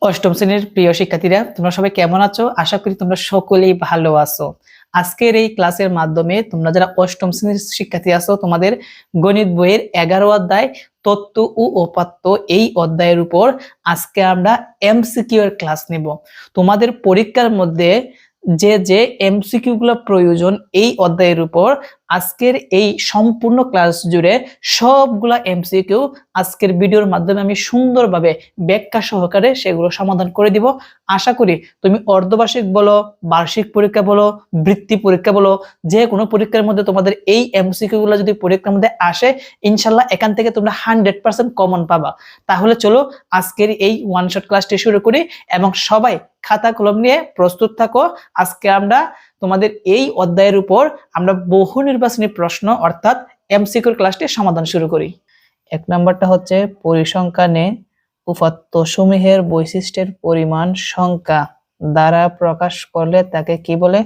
অষ্টম শ্রেণীর প্রিয় শিক্ষার্থীরা, তোমরা সবাই কেমন আছো? আশা করি তোমরা সকলেই ভালো আছো। আজকের এই ক্লাসের মাধ্যমে তোমরা যারা অষ্টম শ্রেণীর শিক্ষার্থী আছো, তোমাদের গণিত বইয়ের 11 অধ্যায় তত্ত্ব ও উপাত্ত এই অধ্যায়ের উপর আজকে আমরা এমসিকিউ এর ক্লাস নেব। তোমাদের পরীক্ষার মধ্যে যে যে এমসিকিউ গুলো প্রয়োজন এই অধ্যায়ের উপর আজকের এই সম্পূর্ণ ক্লাস জুড়ে সবগুলা এমসিকিউ আজকের ভিডিওর মাধ্যমে আমি সুন্দরভাবে ব্যাখ্যা সহকারে সেগুলো সমাধান করে দিব। আশা করি তুমি অর্ধবার্ষিক বলো, বার্ষিক পরীক্ষা বলো, বৃত্তি পরীক্ষা বলো, যে কোনো পরীক্ষার মধ্যে তোমাদের এই এমসিকিউ গুলো যদি পরীক্ষার মধ্যে আসে, ইনশাল্লাহ এখান থেকে তোমরা 100% কমন পাবা। তাহলে চলো আজকের এই ওয়ান শট ক্লাসটি শুরু করি এবং সবাই খাতা কলম নিয়ে প্রস্তুত থাকো। আজকে আমরা তোমাদের এই অধ্যায়ের উপর আমরা বহু নির্বাচনী প্রশ্ন অর্থাৎ এমসিকিউর ক্লাসটি সমাধান শুরু করি। এক নাম্বারটা হচ্ছে পরিসংখ্যানে উপাত্ত সমূহের বৈশিষ্ট্যের পরিমাণ সংখ্যা দ্বারা প্রকাশ করলে তাকে কি বলে?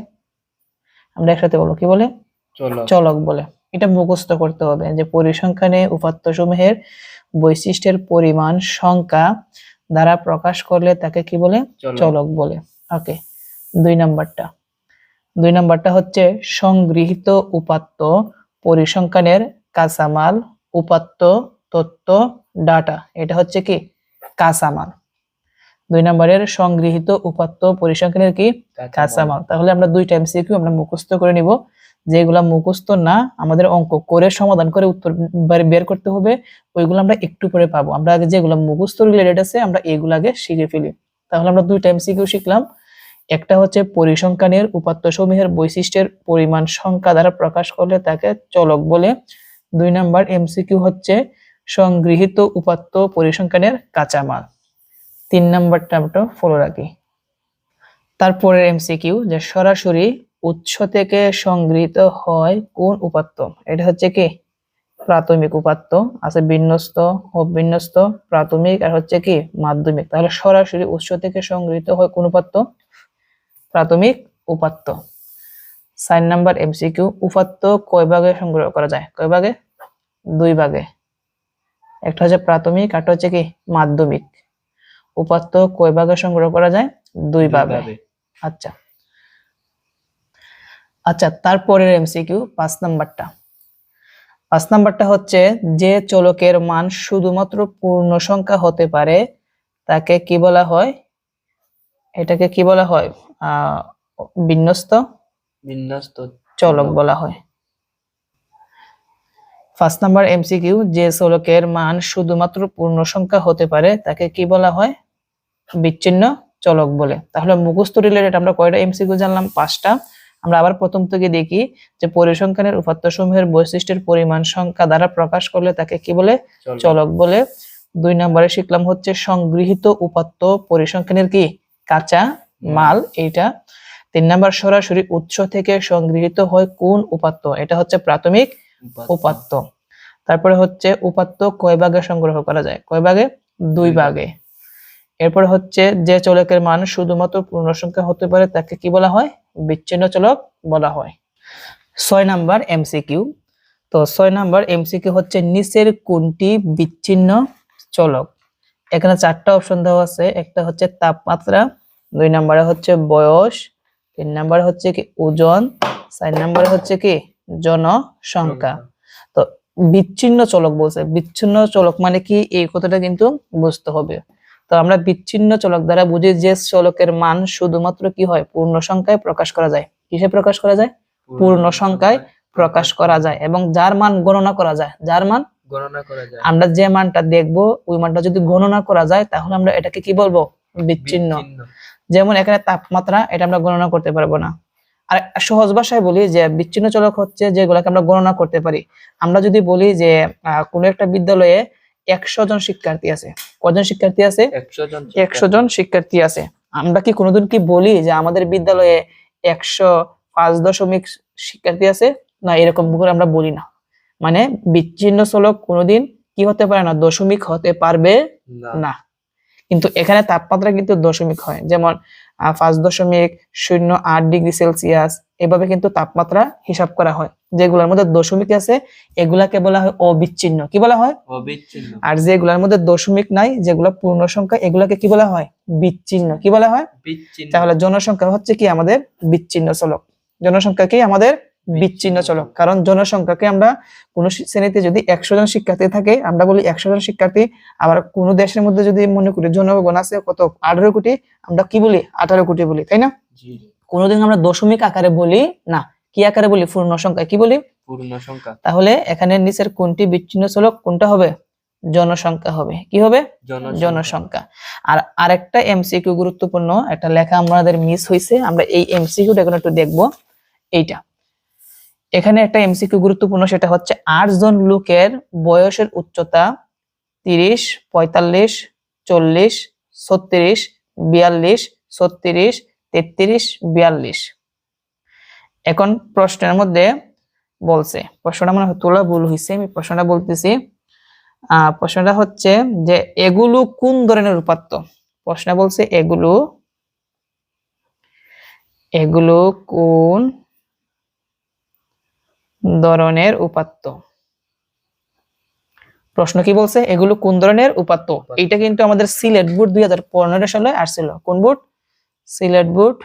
আমরা একসাথে বলবো, কি বলে? চলক বলে। এটা মুখস্থ করতে হবে যে পরিসংখ্যানে উপাত্ত সমূহের বৈশিষ্ট্যের পরিমাণ সংখ্যা দ্বারা প্রকাশ করলে তাকে কি বলে? চলক বলে। ওকে, দুই নাম্বারটা হচ্ছে সংগৃহীত উপাত্ত পরিসংখ্যানের কাঁচামাল, উপাত্ত, তথ্য, ডাটা। এটা হচ্ছে কি? কাঁচামাল। দুই নম্বরের সংগৃহীত উপাত্ত পরিসংখ্যানের কি? কাঁচামাল। তাহলে আমরা দুইটা এমসিকিউ আমরা মুখস্থ করে নিব। যেগুলা মুখস্থ না, আমাদের অঙ্ক করে সমাধান করে উত্তর বের করতে হবে, ওইগুলো আমরা একটু পরে পাবো। আমরা আগে যেগুলো মুখস্থ রিলেটেড আছে আমরা এগুলো আগে শিখে ফেলি। তাহলে আমরা দুইটা এমসিকিউ শিখলাম। একটা হচ্ছে পরিসংখ্যানের উপাত্ত সমূহের বৈশিষ্ট্যের পরিমাণ সংখ্যা দ্বারা প্রকাশ করলে তাকে চলক বলে। দুই নাম্বার এমসিকিউ হচ্ছে সংগৃহীত উপাত্ত পরিসংখ্যানের কাঁচামাল। তিন নাম্বারটা আমরা ফলো রাখি। তারপরে এমসিকিউ যে সরাসরি উৎস থেকে সংগৃহীত হয় কোন উপাত্ত? এটা হচ্ছে কি? প্রাথমিক উপাত্ত। আছে বিন্যস্ত, অবিন্যস্ত, প্রাথমিক আর হচ্ছে কি? মাধ্যমিক। তাহলে সরাসরি উৎস থেকে সংগৃহীত হয় কোন উপাত্ত? প্রাথমিক উপাত্ত। 4 নাম্বার এমসিকিউ উপাত্ত কয় ভাগে সংগ্রহ করা যায়? কয় ভাগে? 2 ভাগে। একটা হচ্ছে প্রাথমিক আর একটা হচ্ছে কি? মাধ্যমিক। উপাত্ত কয় ভাগে সংগ্রহ করা যায়? 2 ভাগে। আচ্ছা, তারপরের এমসিকিউ 5 নাম্বারটা হচ্ছে যে চলকের মান শুধুমাত্র পূর্ণ সংখ্যা হতে পারে তাকে কি বলা হয়? এটাকে কি বলা হয়? বিন্যস্ত চলক বলা হয়। 5 নাম্বার এমসিকিউ যে চলকের মান শুধুমাত্র পূর্ণ সংখ্যা হতে পারে তাকে কি বলা হয়? বিচ্ছিন্ন চলক বলে। তাহলে মুখস্থ রিলেটেড আমরা কয়টা এমসিকিউ জানলাম? 5টা। আমরা আবার প্রথম থেকে দেখি যে পরিসংখ্যানের উপাত্ত সমূহের বৈশিষ্ট্যের পরিমাণ সংখ্যা দ্বারা প্রকাশ করলে তাকে কি বলে? চলক বলে। 2 নম্বরে শিখলাম হচ্ছে সংগৃহীত উপাত্ত পরিসংখ্যানের কি? কাঁচা মাল, এইটা। 3 নাম্বার সরাসরি উৎস থেকে সংগৃহীত হয় কোন উপাত্ত? এটা হচ্ছে প্রাথমিক উপাত্ত। তারপরে হচ্ছে উপাত্ত কয় ভাগে সংগ্রহ করা যায়? কয় ভাগে? 2 ভাগে। এরপর হচ্ছে যে চলকের মান শুধুমাত্র পূর্ণ সংখ্যা হতে পারে তাকে কি বলা হয়? বিচ্ছিন্ন চলক বলা হয়। 6 নাম্বার এমসিকিউ। তো 6 নাম্বার এমসিকিউ হচ্ছে নিচের কোনটি বিচ্ছিন্ন চলক? এখানে 4টা অপশন দেওয়া আছে। একটা হচ্ছে তাপমাত্রা, 2 নম্বরে হচ্ছে বয়স, 3 নম্বরে হচ্ছে কি? ওজন, 4 নম্বরে হচ্ছে কি? জনসংখ্যা। তো বিচ্ছিন্ন চলক বলছে। বিচ্ছিন্ন চলক মানে কি? এই কথাটা কিন্তু বুঝতে হবে। তো আমরা বিচ্ছিন্ন চলক দ্বারা বুঝি যে চলকের মান শুধুমাত্র কি হয়? পূর্ণ সংখ্যায় প্রকাশ করা যায়। কিসে প্রকাশ করা যায়? পূর্ণ সংখ্যায় প্রকাশ করা যায় এবং যার মান গণনা করা যায়। যার মান গণনা করা যায়। আমরা যে মানটা দেখব ওই মানটা যদি গণনা করা যায় তাহলে আমরা এটাকে কি বলবো? বিচ্ছিন্ন। যেমন এখানে তাপমাত্রা, এটা আমরা গণনা করতে পারবো না। আর সহজ ভাষায় বলি যে বিচ্ছিন্ন চলক হচ্ছে যেগুলোকে আমরা গণনা করতে পারি। আমরা যদি বলি যে কোনো একটা বিদ্যালয়ে 100 জন শিক্ষার্থী আছে। কজন শিক্ষার্থী আছে? 100 জন শিক্ষার্থী আছে। আমরা কি কোনোদিন কি বলি যে আমাদের বিদ্যালয়ে 105 শিক্ষার্থী আছে? না, এরকম করে আমরা বলি না। মানে বিচ্ছিন্ন চলক কোনোদিন কি হতে পারে না? দশমিক হতে পারবে না। কিন্তু এখানে তাপমাত্রা কিন্তু দশমিক হয়। যেমন 5.08 ডিগ্রি সেলসিয়াস, এভাবে কিন্তু তাপমাত্রা হিসাব করা হয়। যেগুলোর মধ্যে দশমিক আছে এগুলাকে বলা হয় অবিচ্ছিন্ন। কি বলা হয়? অবিচ্ছিন্ন। আর যেগুলোর মধ্যে দশমিক নাই, যেগুলো পূর্ণ সংখ্যা, এগুলাকে কি বলা হয়? বিচ্ছিন্ন। কি বলা হয়? বিচ্ছিন্ন। তাহলে জনসংখ্যা হচ্ছে কি আমাদের বিচ্ছিন্ন চলক। জনসংখ্যা কি আমাদের বিচ্ছিন্ন চলক। কারণ জনসংখ্যাকে আমরা কোন শ্রেণীতে যদি 100 জন শিক্ষার্থী থাকে আমরা বলি 100 জন শিক্ষার্থী। আবার কোন দেশের মধ্যে যদি মনে করি জনগণ আছে কত 18 কোটি, আমরা কি বলি? 18 কোটি বলি, তাই না? কোনোদিন আমরা দশমিক আকারে বলি না। কি আকারে বলি? পূর্ণ সংখ্যা। কি বলি? পূর্ণ সংখ্যা। তাহলে এখানে নিচের কোনটি বিচ্ছিন্ন চলক? কোনটা হবে? জনসংখ্যা হবে। কি হবে? জনসংখ্যা। আর আরেকটা এমসিকিউ গুরুত্বপূর্ণ একটা লেখা আমাদের মিস হয়েছে, আমরা এই এমসিকিউটা এখন একটু দেখব। এইটা এখানে একটা এমসিকিউ গুরুত্বপূর্ণ, সেটা হচ্ছে 8 জন লোকের বয়সের উচ্চতা 30, 45, 40, 36, 42, 36, 33, 42। এখন প্রশ্নের মধ্যে বলছে, প্রশ্নটা মনে হয় তোলা ভুল হয়েছে, আমি প্রশ্নটা বলতেছি। প্রশ্নটা হচ্ছে যে এগুলো কোন ধরনের উপাত্ত? প্রশ্ন বলছে এগুলো কোন ধরনের উপাত্ত? প্রশ্ন কি বলছে? এগুলো কোন ধরনের উপাত্ত? এটা কিন্তু আমাদের সিলেট বোর্ড 2015 সালে আসছিল। কোন বোর্ড? সিলেট বোর্ড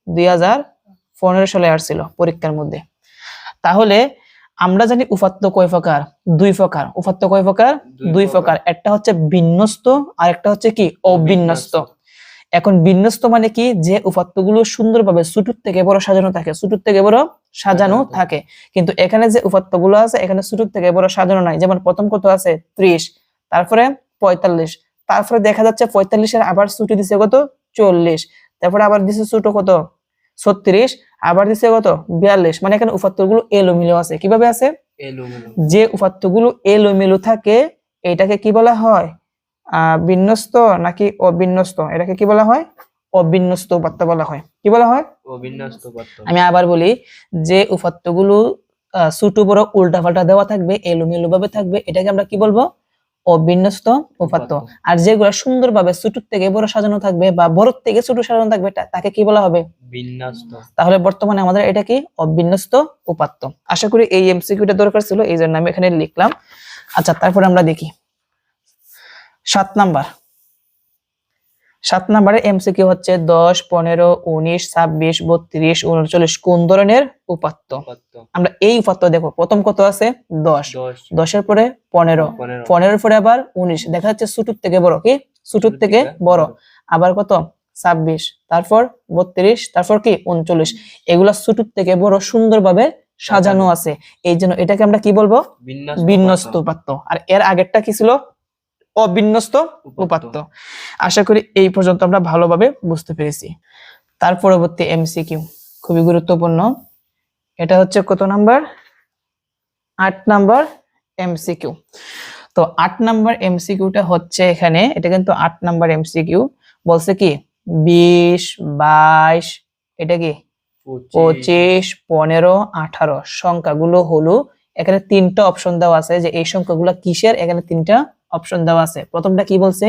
2015 সালে আসছিল পরীক্ষার মধ্যে। তাহলে আমরা জানি উপাত্ত কয় প্রকার? 2 প্রকার। উপাত্ত কয় প্রকার? 2 প্রকার। একটা হচ্ছে বিন্যস্ত আর একটা হচ্ছে কি অবিন্যস্ত। এখন বিন্যস্ত মানে কি? যে উপাত্তগুলো সুন্দরভাবে ছোট থেকে বড় সাজানো থাকে, ছোট থেকে বড় সাজানো থাকে। কিন্তু এখানে যে উপাত্তগুলো আছে এখানে ছোট থেকে বড় সাজানো নাই। যেমন প্রথম কত আছে? 30, তারপরে 45, তারপরে দেখা যাচ্ছে 45 এর আবার ছোট দিছে কত? 40, তারপরে আবার দিছে ছোট কত? 36, আবার দিছে কত? 42। মানে এখানে উপাত্তগুলো এলোমেলো আছে। কিভাবে আছে? এলোমেলো। যে উপাত্তগুলো এলোমেলো থাকে এটাকে কি বলা হয়? বিন্যস্ত নাকি অবিন্যস্ত? এটাকে কি বলা হয়? অবিন্যস্ত উপাত্ত বলা হয়। কি বলা হয়? অবিন্যস্ত উপাত্ত। আমি আবার বলি, যে উপাত্তগুলো ছোট বড় উল্টাপাল্টা দেওয়া থাকবে, এলোমেলো ভাবে থাকবে, এটাকে আমরা কি বলবো? অবিন্যস্ত উপাত্ত। আর যেগুলো সুন্দরভাবে ছোট থেকে বড় সাজানো থাকবে বা বড় থেকে ছোট সাজানো থাকবে তাকে কি বলা হবে? বিন্যস্ত। তাহলে বর্তমানে আমাদের এটা কি? অবিন্যস্ত উপাত্ত। আশা করি এই এমসিকিউটা দরকার ছিল, এই জন্য আমি এখানে লিখলাম। আচ্ছা, তারপরে আমরা দেখি 7 নাম্বার। 7 নাম্বারে এমসিকিউ হচ্ছে 10, 15, 19, 26, 32, 39 কোন ধরনের উপাত্ত? আমরা এই উপাত্ত দেখো, প্রথম কত আছে? 10, 10 এর পরে 15, 15 এর পরে আবার 19, দেখা যাচ্ছে ছোট থেকে বড়। কি? ছোট থেকে বড়। আবার কত? 26, তারপর 32, তারপর কি? 39। এগুলা ছোট থেকে বড় সুন্দরভাবে সাজানো আছে, এই জন্য এটাকে আমরা কি বলবো? বিন্যস্ত উপাত্ত। আর এর আগেরটা কি ছিল? অবিন্যস্ত উপাত্ত। আশা করি এই পর্যন্ত আমরা ভালোভাবে বুঝতে পেরেছি। তার পরবর্তী এমসিকিউ খুবই গুরুত্বপূর্ণ। এটা হচ্ছে কত নাম্বার? 8 number MCQ. তো 8 নাম্বার এমসিকিউটা হচ্ছে এখানে, এটা কিন্তু 8 নাম্বার এমসিকিউ। বলছে কি 20, 22, এটা কি 25, 15, 18 সংখ্যাগুলো হলো, এখানে 3টা অপশন দেওয়া আছে যে এই সংখ্যাগুলো কিসের। এখানে 3টা অপশন দেওয়া আছে। প্রথমটা কি বলছে?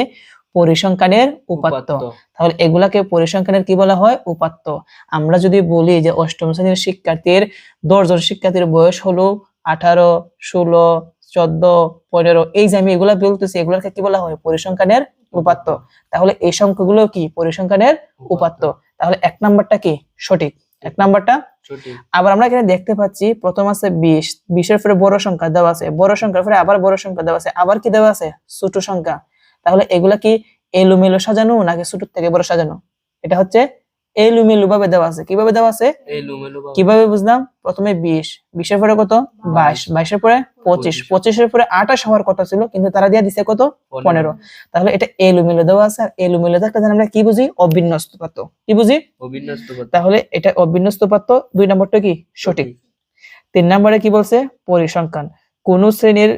পরিসংখ্যানের উপাত্ত। তাহলে এগুলাকে পরিসংখ্যানের কি বলা হয়? উপাত্ত। আমরা যদি বলি যে অষ্টম শ্রেণীর শিক্ষার্থীর 10 জন শিক্ষার্থীর বয়স হলো 18, 16, 14, 15, এই যে আমি এগুলা বলতেছি এগুলাকে কি বলা হয়? পরিসংখ্যানের উপাত্ত। তাহলে এই সংখ্যাগুলো কি? পরিসংখ্যানের উপাত্ত। তাহলে 1 নাম্বারটা কি সঠিক? 1 নাম্বারটা সঠিক। আবার আমরা এখানে দেখতে পাচ্ছি প্রথম আছে 20, 20 এর পরে বড় সংখ্যা দেওয়া আছে, বড় সংখ্যার পরে আবার বড় সংখ্যা দেওয়া আছে, আবার কি দেওয়া আছে? ছোট সংখ্যা। তাহলে এগুলা কি এলোমেলো সাজানো নাকি ছোট থেকে বড় সাজানো? এটা হচ্ছে এলোমেলো ভাবে দেওয়া আছে। কিভাবে দেওয়া আছে? এলোমেলো ভাবে। কিভাবে বুঝলাম? প্রথমে 20, 20 এর পরে কত? 22, 22 এর পরে 25, 25 এর পরে 28 হওয়ার কথা ছিল কিন্তু তারা দিয়ে দিছে কত? 15। তাহলে এটা এলোমেলো দেওয়া আছে। আর এলোমেলো থাকলে আমরা কি বুঝি? অবিন্যস্ত উপাত্ত। কি বুঝি? অবিন্যস্ত উপাত্ত। তাহলে এটা অবিন্যস্ত উপাত্ত। 2 নম্বরটা কি সঠিক। 3 নম্বরে কি বলছে? পরিসংখ্যান। কোন শ্রেণীর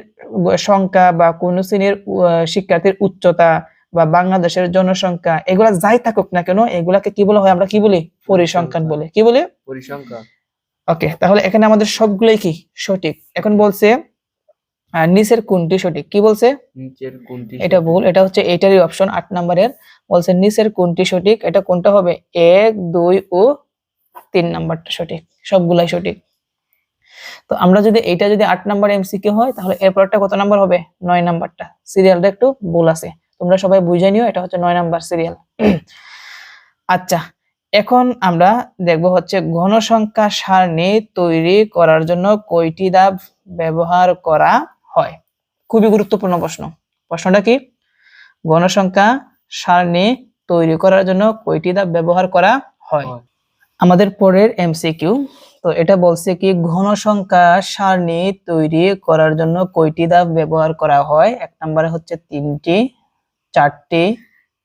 সংখ্যা বা কোন শ্রেণীর শিক্ষার্থীর উচ্চতা বা বাংলাদেশের জনসংখ্যা এগুলা যাই থাকুক না কেন এগুলাকে কি বলা হয়? আমরা কি বলি? পরিসংখ্যান বলে। কি বলে? পরিসংখ্যান। ওকে, তাহলে এখানে আমাদের সবগুলাই কি সঠিক। এখন বলছে আর নিচের কোনটি সঠিক? কি বলছে? নিচের কোনটি এটা সঠিক? ভুল, এটা হচ্ছে এইটারই অপশন 8 নম্বরের। বলছে নিচের কোনটি সঠিক? এটা কোনটা হবে? 1, 2 ও 3 নাম্বারটা সঠিক, সবগুলাই সঠিক। তো আমরা যদি এটা যদি 8 নাম্বার এমসিকিউ হয় তাহলে এরপরটা কত নাম্বার হবে? 9 নাম্বারটা। সিরিয়ালটা একটু ভুল আছে, তোমরা সবাই বুঝে নিও, এটা হচ্ছে 9 নাম্বার সিরিয়াল। আচ্ছা, এখন আমরা দেখব হচ্ছে ঘনসংখ্যা সারণী তৈরি করার জন্য কয়টি ধাপ ব্যবহার করা হয়? খুবই গুরুত্বপূর্ণ প্রশ্ন। প্রশ্নটা কি? ঘনসংখ্যা সারণী তৈরি করার জন্য কয়টি ধাপ ব্যবহার করা হয়? হয়। আমাদের পরের এমসিকিউ, তো এটা বলছে কি ঘনসংখ্যা সারণী তৈরি করার জন্য কয়টি ধাপ ব্যবহার করা হয়? এক নম্বরে হচ্ছে 3টি, 4টি,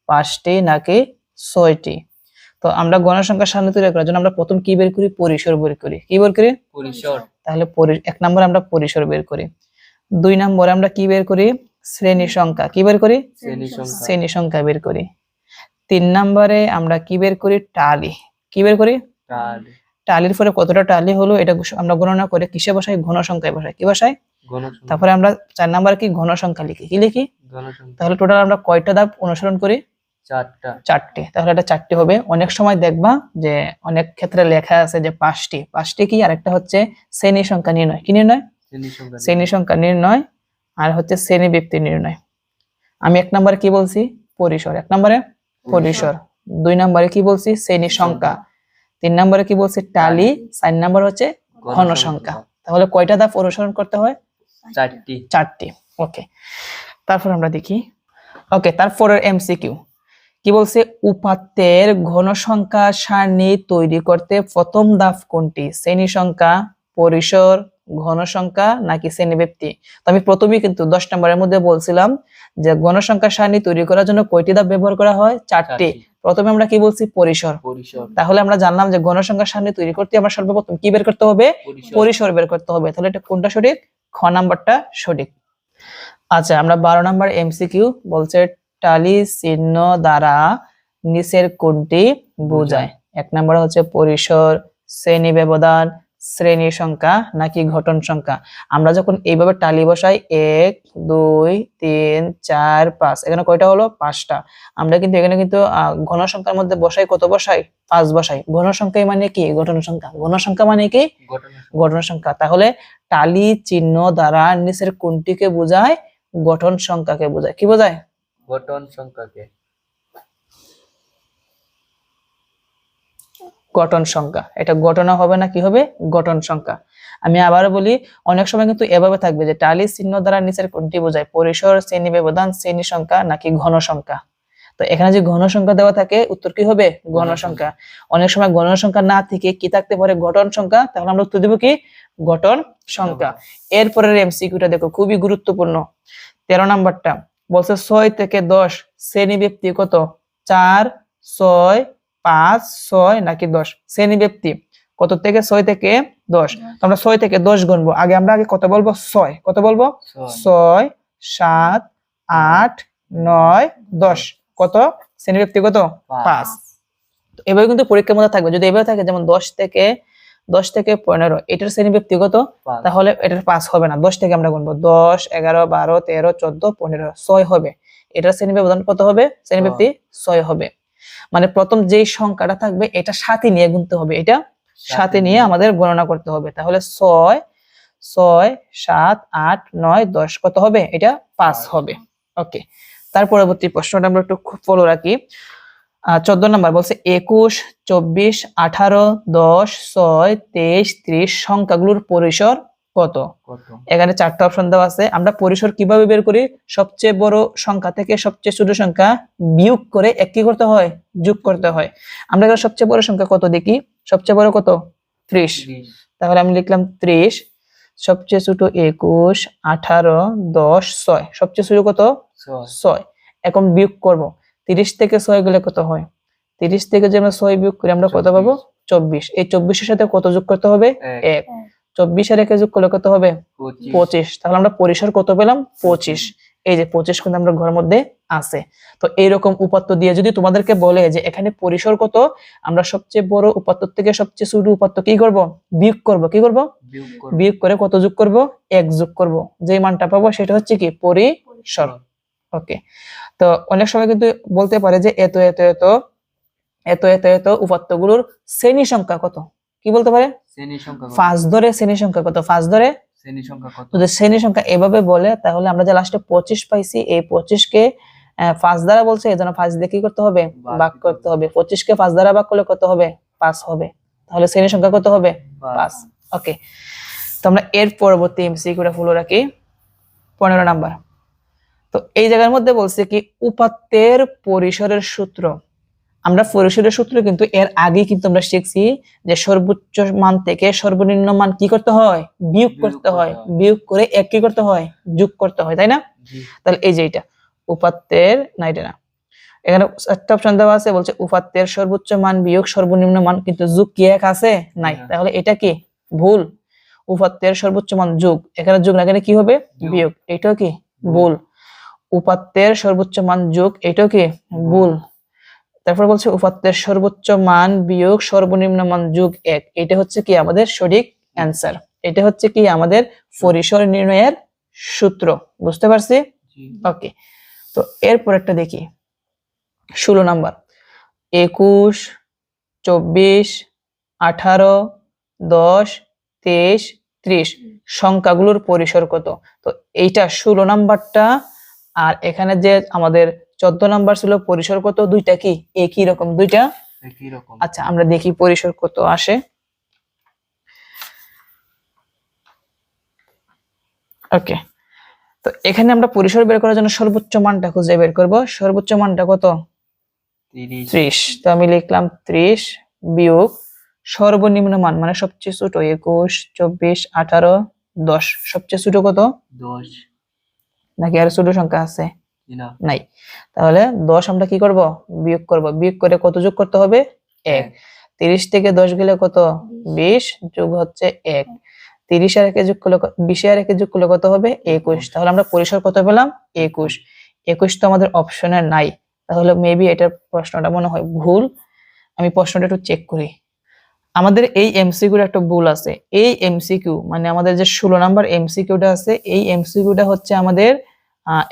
5টি নাকি 6টি? তো আমরা ঘনসংখ্যা সারণী তৈরি করার জন্য আমরা প্রথম কি বের করি? পরিসর বের করি। কি বের করি? পরিসর। তাহলে এক নম্বরে আমরা পরিসর বের করি। 2 নম্বরে আমরা কি বের করি? শ্রেণী সংখ্যা। কি বের করি? শ্রেণী সংখ্যা। শ্রেণী সংখ্যা বের করি। 3 নম্বরে আমরা কি বের করি? টালি। কি বের করি? টালি। টালির পরে কতটা টালি হলো এটা আমরা গণনা করে কিসে বসাই? ঘনসংখ্যায় বসাই। কি বসাই? ঘনসংখ্যা। তারপরে আমরা 4 নম্বরে কি? ঘনসংখ্যা লিখি। কি লিখি? ঘনসংখ্যা। তাহলে টোটাল আমরা কয়টা ধাপ অনুসরণ করি? 4টা। 4টি। তাহলে এটা 4টি হবে। অনেক সময় দেখবা যে অনেক ক্ষেত্রে লেখা আছে যে 5টি। 5টি কি? আরেকটা হচ্ছে শ্রেণী সংখ্যা নির্ণয়। কি নির্ণয়? শ্রেণী সংখ্যা। শ্রেণী সংখ্যা নির্ণয়, আর হচ্ছে শ্রেণী ব্যক্তি নির্ণয়। আমি 1 নম্বরে কি বলছি? পরিসর। 1 নম্বরে পরিসর। 2 নম্বরে কি বলছি? শ্রেণী সংখ্যা। 3 নম্বরে কি বলছি? টালি। 4 নম্বর হচ্ছে ঘনসংখ্যা। তাহলে কয়টা ধাপ অনুসরণ করতে হয়? 4টি। 4টি। ওকে, তারপর আমরা দেখি। ওকে, তারপরের এমসিকিউ কি বলছে? উপাত্তের ঘনসংখ্যা সারণী তৈরি করতে প্রথম ধাপ কোনটি? শ্রেণী সংখ্যা, পরিসর, ঘনসংখ্যা নাকি শ্রেণী ব্যক্তি? তো আমি প্রথমেই কিন্তু 10 নম্বরের মধ্যে বলছিলাম যে ঘনসংখ্যা সারণী তৈরি করার জন্য কয়টি ধাপ ব্যবহার করা হয়? 4টি। প্রথমে আমরা কি বলছি? পরিসর। পরিসর। তাহলে আমরা জানলাম যে ঘনসংখ্যা সারণী তৈরি করতে আমরা সর্বপ্রথম কি বের করতে হবে? পরিসর বের করতে হবে। তাহলে এটা কোনটা সঠিক? খ নাম্বারটা সঠিক। আচ্ছা, আমরা 12 নম্বর এমসিকিউ বলছে টালি চিহ্ন দ্বারা নিচের কোনটি বোঝায়? 1 নম্বরে হচ্ছে পরিসর, শ্রেণী ব্যবধান, শ্রেণী সংখ্যা নাকি ঘটন সংখ্যা? আমরা যখন এইভাবে টালি বসাই 1, 2, 3, 4, 5, এখানে কয়টা হলো? 5টা। আমরা কিন্তু এখানে কিন্তু ঘনসংখ্যার মধ্যে বসাই কত বসাই? 5 বসাই। ঘনসংখ্যা মানে কি? ঘটন সংখ্যা। ঘনসংখ্যা মানে কি? ঘটন সংখ্যা। তাহলে টালি চিহ্ন দ্বারা নিচের কোনটিকে বোঝায়? গঠন সংখ্যাকে বোঝায়। কি বোঝায়? গঠন সংখ্যাকে। গঠন সংখ্যা। এটা ঘটনা হবে না, কি হবে? গঠন সংখ্যা। আমি আবারও বলি, অনেক সময় কিন্তু এভাবে থাকবে যে টালি চিহ্ন দ্বারা নিচের কোনটি বোঝায়? পরিসর, শ্রেণী ব্যবধান, শ্রেণী সংখ্যা নাকি ঘন সংখ্যা? তো এখানে যে ঘন সংখ্যা দেওয়া থাকে, উত্তর কি হবে? ঘন সংখ্যা। অনেক সময় ঘন সংখ্যা না থেকে কি থাকতে পারে? গঠন সংখ্যা। তাহলে আমরা উত্তর দেব কি? গঠন সংখ্যা। এরপরের এমসিকিউটা দেখো, খুবই গুরুত্বপূর্ণ। 13 নাম্বারটা বলছে 6 থেকে 10 শ্রেণী ব্যক্তি কত? 4, 6, 5, 6 নাকি 10? শ্রেণী ব্যক্তি কত থেকে? 6 থেকে 10। তো আমরা 6 থেকে 10 গুনবো। আগে কত বলবো? 6। কত বলবো? 6, 7, 8, 9, 10। কত? শ্রেণী ব্যক্তি কত? 5। তো এভাবে কিন্তু পরীক্ষার মধ্যে থাকবে। যদি এভাবে থাকে যেমন 10 থেকে 15, এটার শ্রেণী ব্যক্তি কত? তাহলে এটার 5 হবে না। 10 থেকে আমরা গুনবো 10, 11, 12, 13, 14, 15, 6 হবে। এটার শ্রেণী ব্যবধান কত হবে? শ্রেণী ব্যক্তি 6 হবে। মানে প্রথম যেই সংখ্যাটা থাকবে এটা সাথে নিয়ে গুনতে হবে, এটা সাথে নিয়ে আমাদের গণনা করতে হবে। তাহলে 6, 6, 7, 8, 9, 10 কত হবে? এটা 5 হবে। ওকে, তার পরবর্তী প্রশ্নটা আমরা একটু ফলো রাখি। 14 নম্বর বলছে 21, 24, 18, 10, 6, 23, 30 সংখ্যাগুলোর পরিসর কত? এখানে 4টা অপশন দেওয়া আছে। আমরা পরিসর কিভাবে বের করি? সবচেয়ে বড় সংখ্যা থেকে সবচেয়ে ছোট সংখ্যা বিয়োগ করে এক কি করতে হয়? যোগ করতে হয়। আমরা এখানে সবচেয়ে বড় সংখ্যা কত দেখি? সবচেয়ে বড় কত? 30। তাহলে আমি লিখলাম 30। সবচেয়ে ছোট 21, 18, 10, 6। সবচেয়ে ছোট কত? 6। এখন বিয়োগ করব। 30 থেকে 6 গেলে কত হয়? 30 থেকে যে আমরা 6 বিয়োগ করি আমরা কত পাবো? 24। এই 24 এর সাথে কত যোগ করতে হবে? 1। 24 আর 1 যোগ করলে কত হবে? 25। তাহলে আমরা পরিসর কত পেলাম? 25। এই যে 25 কিন্তু আমরা ঘরের মধ্যে আছে। তো এইরকম উপাত্ত দিয়ে যদি তোমাদেরকে বলে যে এখানে পরিসর কত, আমরা সবচেয়ে বড় উপাত্ত থেকে সবচেয়ে ছোট উপাত্ত কি করব, বিয়োগ করব। কি করব, বিয়োগ করে কত যোগ করব, 1 যোগ করব। যে মানটা পাবো সেটা হচ্ছে কি পরিসর। ওকে, তো অনেক সময় কিন্তু বলতে পারে যে এত এত এত এত এত এত উপাত্তগুলোর শ্রেণী সংখ্যা কত, কি বলতে পারে, শ্রেণী সংখ্যা কত? 5 ধরে শ্রেণী সংখ্যা কত, 5 ধরে শ্রেণী সংখ্যা কত? যদি শ্রেণী সংখ্যা এভাবে বলে তাহলে আমরা যে লাস্টে 25 পাইছি, এই 25 কে 5 দ্বারা বলছে, এজন্য 5 দিয়ে কি করতে হবে, ভাগ করতে হবে। 25 কে 5 দ্বারা ভাগ করলে কত হবে, 5 হবে। তাহলে শ্রেণী সংখ্যা কত হবে, 5। ওকে, তো আমরা এর পরবর্তী এমসিকিউটা ফুল রাখি 15 নাম্বার। তো এই জায়গার মধ্যে বলছে কি উপাত্তের পরিসরের সূত্র। আমরা পরিসরের সূত্র কিন্তু এর আগে কিন্তু আমরা শিখছি যে সর্বোচ্চ মান থেকে সর্বনিম্ন মান কি করতে হয়, বিয়োগ করতে হয়, বিয়োগ করে এক কি করতে হয়, যোগ করতে হয়, তাই না? তাহলে এই যে এটা উপাত্তের, না এটা না, এখানে একটা অপশন দেওয়া আছে, বলছে উপাত্তের সর্বোচ্চ মান বিয়োগ সর্বনিম্ন মান, কিন্তু যোগ কি এক আছে, নাই। তাহলে এটা কি ভুল। উপাত্তের সর্বোচ্চ মান যোগ, এখানে যোগ না, এখানে কি হবে, বিয়োগ। এটাও কি ভুল। উপাত্তের সর্বোচ্চ মান যোগ, এটাও কি ভুল। তারপর বলছে উপাত্তের সর্বোচ্চ মান বিয়োগ সর্বনিম্ন মান যোগ 1, এটা হচ্ছে কি আমাদের সঠিক অ্যান্সার। এটা হচ্ছে কি আমাদের পরিসর নির্ণয়ের সূত্র। বুঝতে পারছি? ওকে, তো এরপর একটা দেখি 16 নাম্বার। 21, 24, 18, 10, 23, 30 সংখ্যাগুলোর পরিসর কত? তো এইটা 16 নাম্বারটা, আর এখানে যে আমাদের 14 নাম্বার ছিল পরিসর কত, দুইটা কি একই রকম, দুইটা একই রকম। আচ্ছা, আমরা দেখি পরিসর কত আসে। ওকে, তো এখানে আমরা পরিসর বের করার জন্য সর্বোচ্চ মানটা খুঁজে বের করব। সর্বোচ্চ মানটা কত, 30। তো আমি লিখলাম 30 বিয়োগ সর্বনিম্ন মান মানে সবচেয়ে ছোট 21, 24, 18, 10 সবচেয়ে ছোট কত, 10। নাকি আর ছোট সংখ্যা আছে, না, নাই। তাহলে 10 আমরা কি করব, বিয়োগ করব। বিয়োগ করে কত যোগ করতে হবে, 1। 30 থেকে 10 গেলে কত, 20, যোগ হচ্ছে 1। 30 আর 1 যোগ করলে 20 আর 1 যোগ করলে কত হবে, 21। তাহলে আমরা পরিসর কত পেলাম, 21। 21 তো আমাদের অপশনে নাই, তাহলে মেবি এটার প্রশ্নটা মনে হয় ভুল। আমি প্রশ্নটা একটু চেক করি। আমাদের এই এমসিকিউর একটা ভুল আছে। এই এমসিকিউ মানে আমাদের যে 16 নাম্বার এমসিকিউটা আছে, এই এমসিকিউটা হচ্ছে আমাদের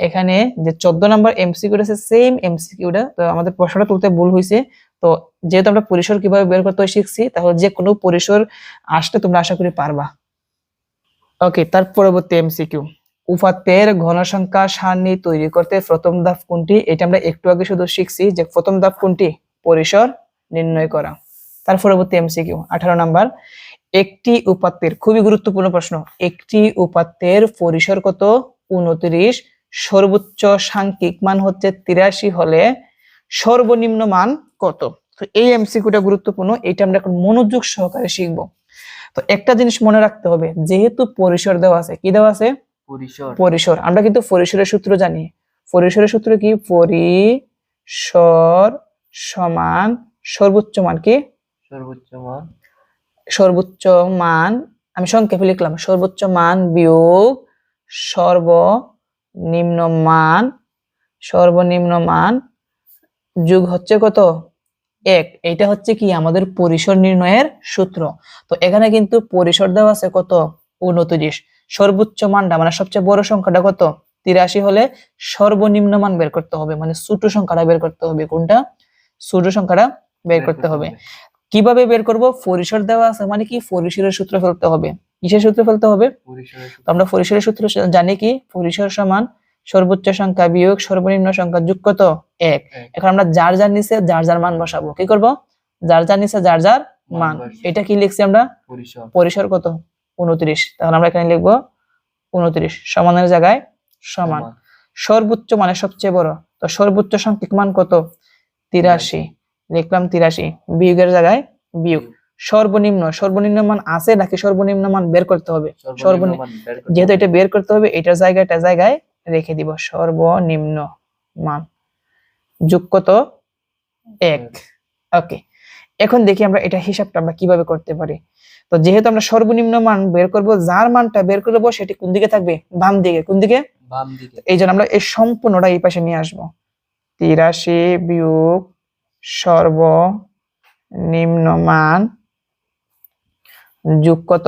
এখানে যে 14 নাম্বার এমসিকিউটা আছে সেম এমসিকিউটা। তো আমাদের প্রশ্নটা তুলতে ভুল হয়েছে। তো যেহেতু আমরা পরিসর কিভাবে বের করতে হয় শিখছি, তাহলে যে কোনো পরিসর আসলে তোমরা আশা করি পারবা। ওকে, তার পরবর্তী এমসিকিউ, উপাত্তের ঘনসংখ্যা সারণী তৈরি করতে প্রথম ধাপ কোনটি? এটা আমরা একটু আগে শুধু শিখছি যে প্রথম ধাপ কোনটি, পরিসর নির্ণয় করা। তার পরবর্তী এমসিকিউ 18 নাম্বার। একটি উপাত্তের, খুবই গুরুত্বপূর্ণ প্রশ্ন, একটি উপাত্তের পরিসর কত, 29, সর্বোচ্চ সাংখ্যিক মান হচ্ছে 83 হলে সর্বনিম্ন মান কত? তো এই এমসিকিউটা গুরুত্বপূর্ণ, এটা আমরা এখন মনোযোগ সহকারে শিখবো। তো একটা জিনিস মনে রাখতে হবে, যেহেতু পরিসর দেওয়া আছে, কি দেওয়া আছে, পরিসর। পরিসর। আমরা কিন্তু পরিসরের সূত্র জানি। পরিসরের সূত্র কি, পরিসর সমান সর্বোচ্চ মান, কি সর্বোচ্চ মান, সর্বোচ্চ মান, আমি সংক্ষেপে লিখলাম সর্বোচ্চ মান বিয়োগ সর্বনিম্ন মান, সর্বনিম্ন মান যোগ হচ্ছে কত, 1। এইটা হচ্ছে কি আমাদের পরিসর নির্ণয়ের সূত্র। তো এখানে কিন্তু পরিসর দেওয়া আছে কত, 29। সর্বোচ্চ মানটা মানে সবচেয়ে বড় সংখ্যাটা কত, 83 হলে সর্বনিম্ন মান বের করতে হবে, মানে ছোট সংখ্যাটা বের করতে হবে। কোনটা, ছোট সংখ্যাটা বের করতে হবে। কিভাবে বের করব, পরিসর দেওয়া আছে মানে কি পরিসরের সূত্র ফেলতে হবে। কিসের সূত্র ফেলতে হবে, পরিসরের তো আমরা পরিসরের সূত্র জানি কি, পরিসর সমান সর্বোচ্চ সংখ্যা বিয়োগ সর্বনিম্ন সংখ্যা যোগ কত, 1। এখন আমরা যার যার নিচে যার যার মান বসাবো। কি করব, যার যার নিচে যার যার মান। এটা কি লিখছি আমরা, পরিসর। পরিসর কত, 29। তাহলে আমরা এখানে লিখবো 29 সমানের জায়গায় সমান। সর্বোচ্চ মানে সবচেয়ে বড়, তো সর্বোচ্চ সাংখ্যিক মান কত, 83, লিখলাম 83, বিয়োগের জায়গায় বিয়োগ। সর্বনিম্ন, সর্বনিম্ন মান আছে নাকি সর্বনিম্ন মান বের করতে হবে, সর্বনিম্ন, যেহেতু এটা বের করতে হবে এটার জায়গাটা জায়গায় রেখে দিব, সর্বনিম্ন মান যোগ কত, 1। ওকে, এখন দেখি আমরা এটা হিসাবটা আমরা কিভাবে করতে পারি। তো যেহেতু আমরা সর্বনিম্ন মান বের করব, যার মানটা বের করব সেটি কোন দিকে থাকবে, বাম দিকে। কোন দিকে, বাম দিকে। এই জন্য আমরা এই সম্পূর্ণটা এই পাশে নিয়ে আসবো। 83 বিয়োগ সর্বনিম্ন মান যোগ কত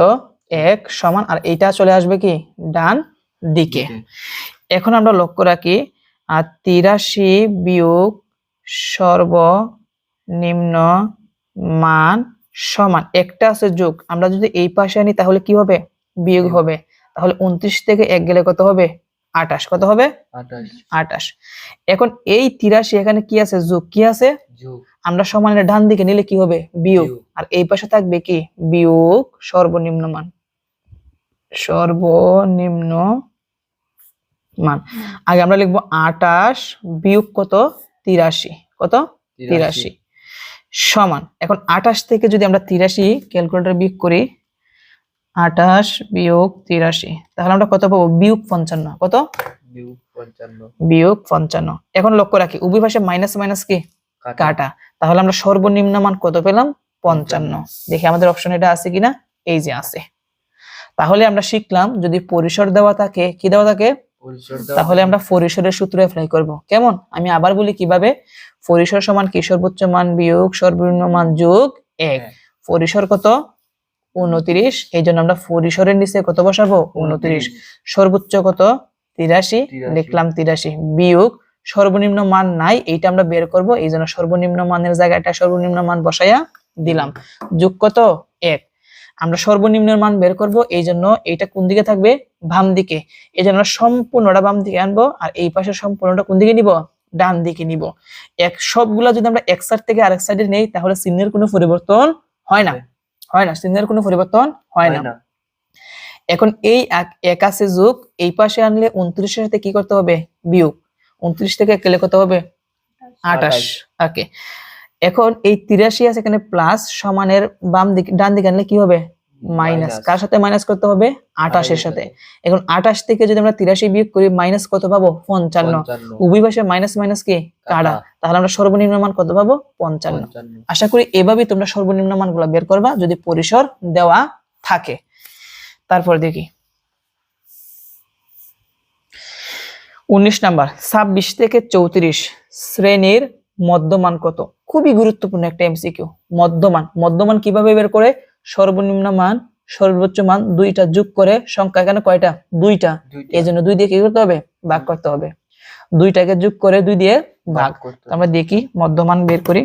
1 সমান, আর এইটা চলে আসবে কি ডান দিকে। এখন আমরা লক্ষ্য রাখি, আর 83 বিয়োগ সর্বনিম্ন মান সমান, একটা আছে যোগ, আমরা যদি এই পাশে আনি তাহলে কি হবে বিয়োগ হবে। তাহলে 29 থেকে 1 গেলে কত হবে 28, কত হবে 28। এখন এই 83 এখানে কি আছে যোগ, কি আছে যোগ, আমরা সমানের ডান দিকে নিলে কি হবে বিয়োগ, আর এই পাশে থাকবে কি বিয়োগ সর্বনিম্ন মান, সর্বনিম্ন মান। আগে আমরা লিখবো 28 বিয়োগ কত 83, কত 83 সমান। এখন 28 থেকে যদি আমরা 83 ক্যালকুলেটর বিয়োগ করি, 28 বিয়োগ 83, তাহলে আমরা কত পাবো বিয়োগ 55, কত বিয়োগ 55। এখন লক্ষ্য রাখি উভয় পাশে মাইনাস মাইনাস কি কাটা, তাহলে আমরা সর্বনিম্ন মান কত পেলাম 55। দেখি আমাদের অপশন এটা আছে কিনা, এই যে আছে। তাহলে আমরা শিখলাম যদি পরিসর দেওয়া থাকে, কি দেওয়া থাকে তাহলে আমরা পরিসরের সূত্র অ্যাপ্লাই করব। কেমন, আমি আবার বলি কিভাবে, পরিসর সমান কি সর্বোচ্চ মান বিয়োগ সর্বনিম্ন মান যোগ 1। পরিসর কত 29, এই জন্য আমরা পরিসরের নিচে কত বসাবো 29। সর্বোচ্চ কত 83, লিখলাম 83 বিয়োগ সর্বনিম্ন মান নাই, এইটা আমরা বের করব, এই জন্য সর্বনিম্ন মানের জায়গায় একটা সর্বনিম্ন মান বসাইয়া দিলাম, যোগ কত 1। আমরা সর্বনিম্নের মান বের করব, এই জন্য এইটা কোন দিকে থাকবে বাম দিকে, এই জন্য সম্পূর্ণটা বাম দিকে আনবো, আর এই পাশে সম্পূর্ণটা কোন দিকে নিব ডান দিকে নিব। সবগুলা যদি আমরা এক সাইড থেকে আরেক সাইডে নেই তাহলে চিহ্নের কোনো পরিবর্তন হয় না, চিহ্নের কোনো পরিবর্তন হয় না। এখন এই এক আছে যোগ, এই পাশে আনলে 29 এর সাথে কি করতে হবে বিয়োগ, 29 থেকে 1 গেলে কত হবে 28। ওকে, এখন এই 83 আছে এখানে প্লাস, সমানের বাম দিকে ডান দিকে আনলে কি হবে মাইনাস, কার সাথে মাইনাস করতে হবে 28 এর সাথে। এখন 28 থেকে যদি আমরা 83 বিয়োগ করি মাইনাস কত পাবো 55, উভয় পাশে মাইনাস মাইনাস কি কাটা, তাহলে আমরা সর্বনিম্ন মান কত পাবো 55। আশা করি এভাবেই তোমরা সর্বনিম্ন মানগুলো বের করবা যদি পরিসর দেওয়া থাকে। তারপর দেখি 19 নাম্বার, 26 থেকে 34 শ্রেণীর মধ্যমান কত। খুবই গুরুত্বপূর্ণ একটা এমসিকিউ। মধ্যমান কিভাবে বের করে, সর্বনিম্ন মান সর্বোচ্চ মান দুইটা যোগ করে, সংখ্যা এখানে কয়টা দুইটা, এই জন্য 2 দিয়ে কি করতে হবে ভাগ করতে হবে, দুইটাকে যোগ করে 2 দিয়ে ভাগ। আমরা দেখি মধ্যমান বের করি,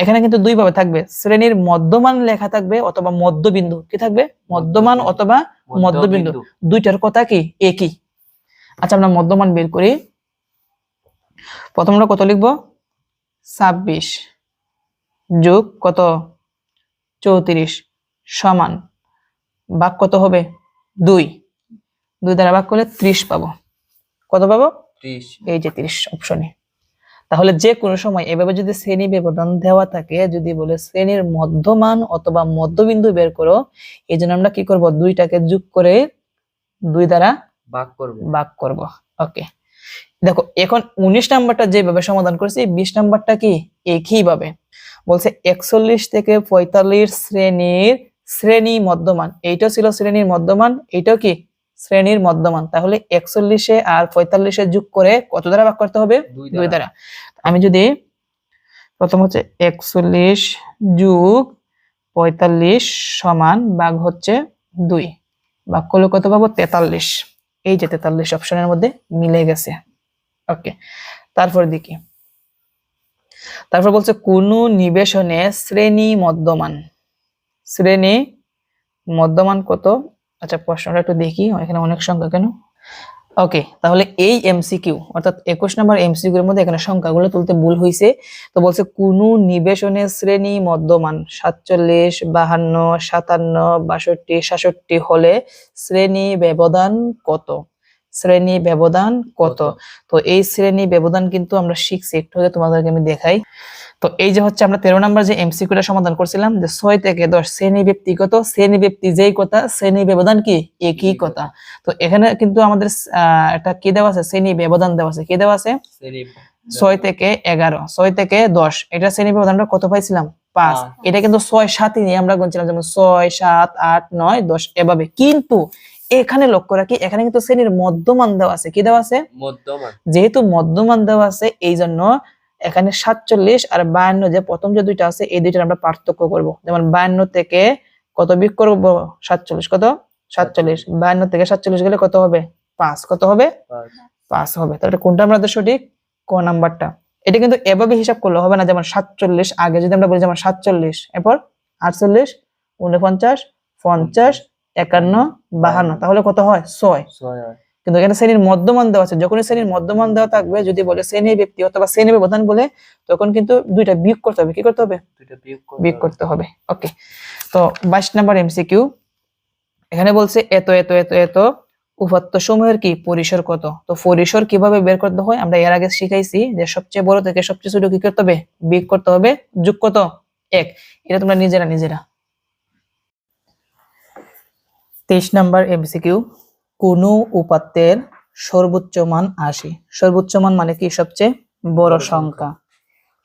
এখানে কিন্তু দুই ভাবে থাকবে, শ্রেণীর মধ্যমান লেখা থাকবে অথবা মধ্যবিন্দু, কি থাকবে মধ্যমান অথবা মধ্যবিন্দু, দুইটার কথা কি একই। আচ্ছা আমরা মধ্যমান বের করি, প্রথম আমরা কত লিখবো 26 যোগ কত 34 সমান ভাগ কত হবে 2 দ্বারা ভাগ করলে 30 পাবো, কত পাবো 30, এই যে 30 অপশনে। তাহলে যে কোনো সময় এভাবে যদি শ্রেণী ব্যবধান দেওয়া থাকে, যদি বলে শ্রেণীর মধ্যমান অথবা মধ্যবিন্দু বের করো, এই জন্য আমরা কি করব দুইটাকে যোগ করে 2 দ্বারা ভাগ করব। ওকে, দেখো এখন 19 নাম্বারটা যেভাবে সমাধান করেছি 20 নাম্বারটা কি একই ভাবে বলছে। 41 থেকে 45 শ্রেণী মধ্যমান, এইটাও ছিল শ্রেণীর মধ্যমান, এইটাও কি শ্রেণীর মধ্যমান, তাহলে 41 আর 45 যোগ করে কত দ্বারা ভাগ করতে হবে 2 দ্বারা। আমি যদি প্রথম হচ্ছে 41 যোগ 45 সমান ভাগ হচ্ছে 2, ভাগ করলে কত পাবো 43, এই যে 43 অপশনের মধ্যে মিলে গেছে। ওকে, তারপর দেখি, তারপর বলছে কোন নিবেশনে শ্রেণী মধ্যমান কত। আচ্ছা প্রশ্নটা একটু দেখি, এখানে অনেক সংখ্যা কেন। ওকে, তাহলে এই এমসিকিউ অর্থাৎ 21 নম্বর এমসিকিউ এর মধ্যে এখানে সংখ্যাগুলো তুলতে ভুল হয়েছে। তো বলছে কোন নিবেশনে শ্রেণী মধ্যমান 47, 52, 57, 62, 66 হলে শ্রেণী ব্যবধান কত, তো এই শ্রেণী ব্যবধান কিন্তু আমরা শিখছি, একটু আগে তোমাদেরকে আমি দেখাই। তো এই যে হচ্ছে আমরা 13 নম্বর যে এমসিকিউটা সমাধান করছিলাম যে 6 থেকে 10 শ্রেণী ব্যক্তি কত, শ্রেণী ব্যক্তি যেই কথা শ্রেণী ব্যবধান কি একই কথা। তো এখানে কিন্তু আমাদের একটা কি দেওয়া আছে শ্রেণী ব্যবধান দেওয়া আছে, কি দেওয়া আছে 6 থেকে 11, 6 থেকে 10, এটা শ্রেণী ব্যবধানটা কত পাইছিলাম 5। এটা কিন্তু 6 7 নিয়ে আমরা গুনছিলাম, যেমন 6 7 8 9 10 এভাবে। কিন্তু এখানে লক্ষ্য রাখি এখানে কিন্তু শ্রেণীর মধ্যমান দেওয়া আছে, কি দেওয়া আছে মধ্যমান, যেহেতু মধ্যমান দেওয়া আছে এই জন্য এখানে 47 আর 52 যে প্রথম যে দুইটা আছে এই দুইটার আমরা পার্থক্য করব। যেমন 52 থেকে কত বিয়োগ করব? 47। কত? 47। 52 থেকে 47 গেলে কত হবে? 5। কত হবে? 5 হবে। তাহলে কোনটা আমাদের সঠিক? ক নাম্বারটা। এটা কিন্তু এভাবে হিসাব করলে হবে না। যেমন 47 আগে যদি আমরা বলি যেমন 47, এরপর 48, 49, 50, 51, 52, তাহলে কত হয়? 6। 6 হয়। কিন্তু এখানে শ্রেণীর মধ্যমান দেওয়া আছে। যখনই শ্রেণীর মধ্যমান দেওয়া থাকবে, যদি বলে শ্রেণী ব্যক্তি অথবা শ্রেণী ব্যবধান বলে, তখন কিন্তু দুইটা বিয়োগ করতে হবে। কি করতে হবে? দুইটা বিয়োগ বিয়োগ করতে হবে। ওকে, তো 22 নাম্বার এমসিকিউ। এখানে বলছে এত এত এত এত উপাত্ত সমূহের কি পরিসর কত? তো পরিসর কিভাবে বের করতে হয় আমরা এর আগে শিখাইছি যে সবচেয়ে বড় থেকে সবচেয়ে ছোট কি করতে হবে? বিয়োগ করতে হবে। যোগ কত? 1। এটা তোমরা নিজেরা 23 নাম্বার এমসিকিউ। কোন উপাত্তের সর্বোচ্চ মান 80। সর্বোচ্চ মান মানে কি? সবচেয়ে বড় সংখ্যা।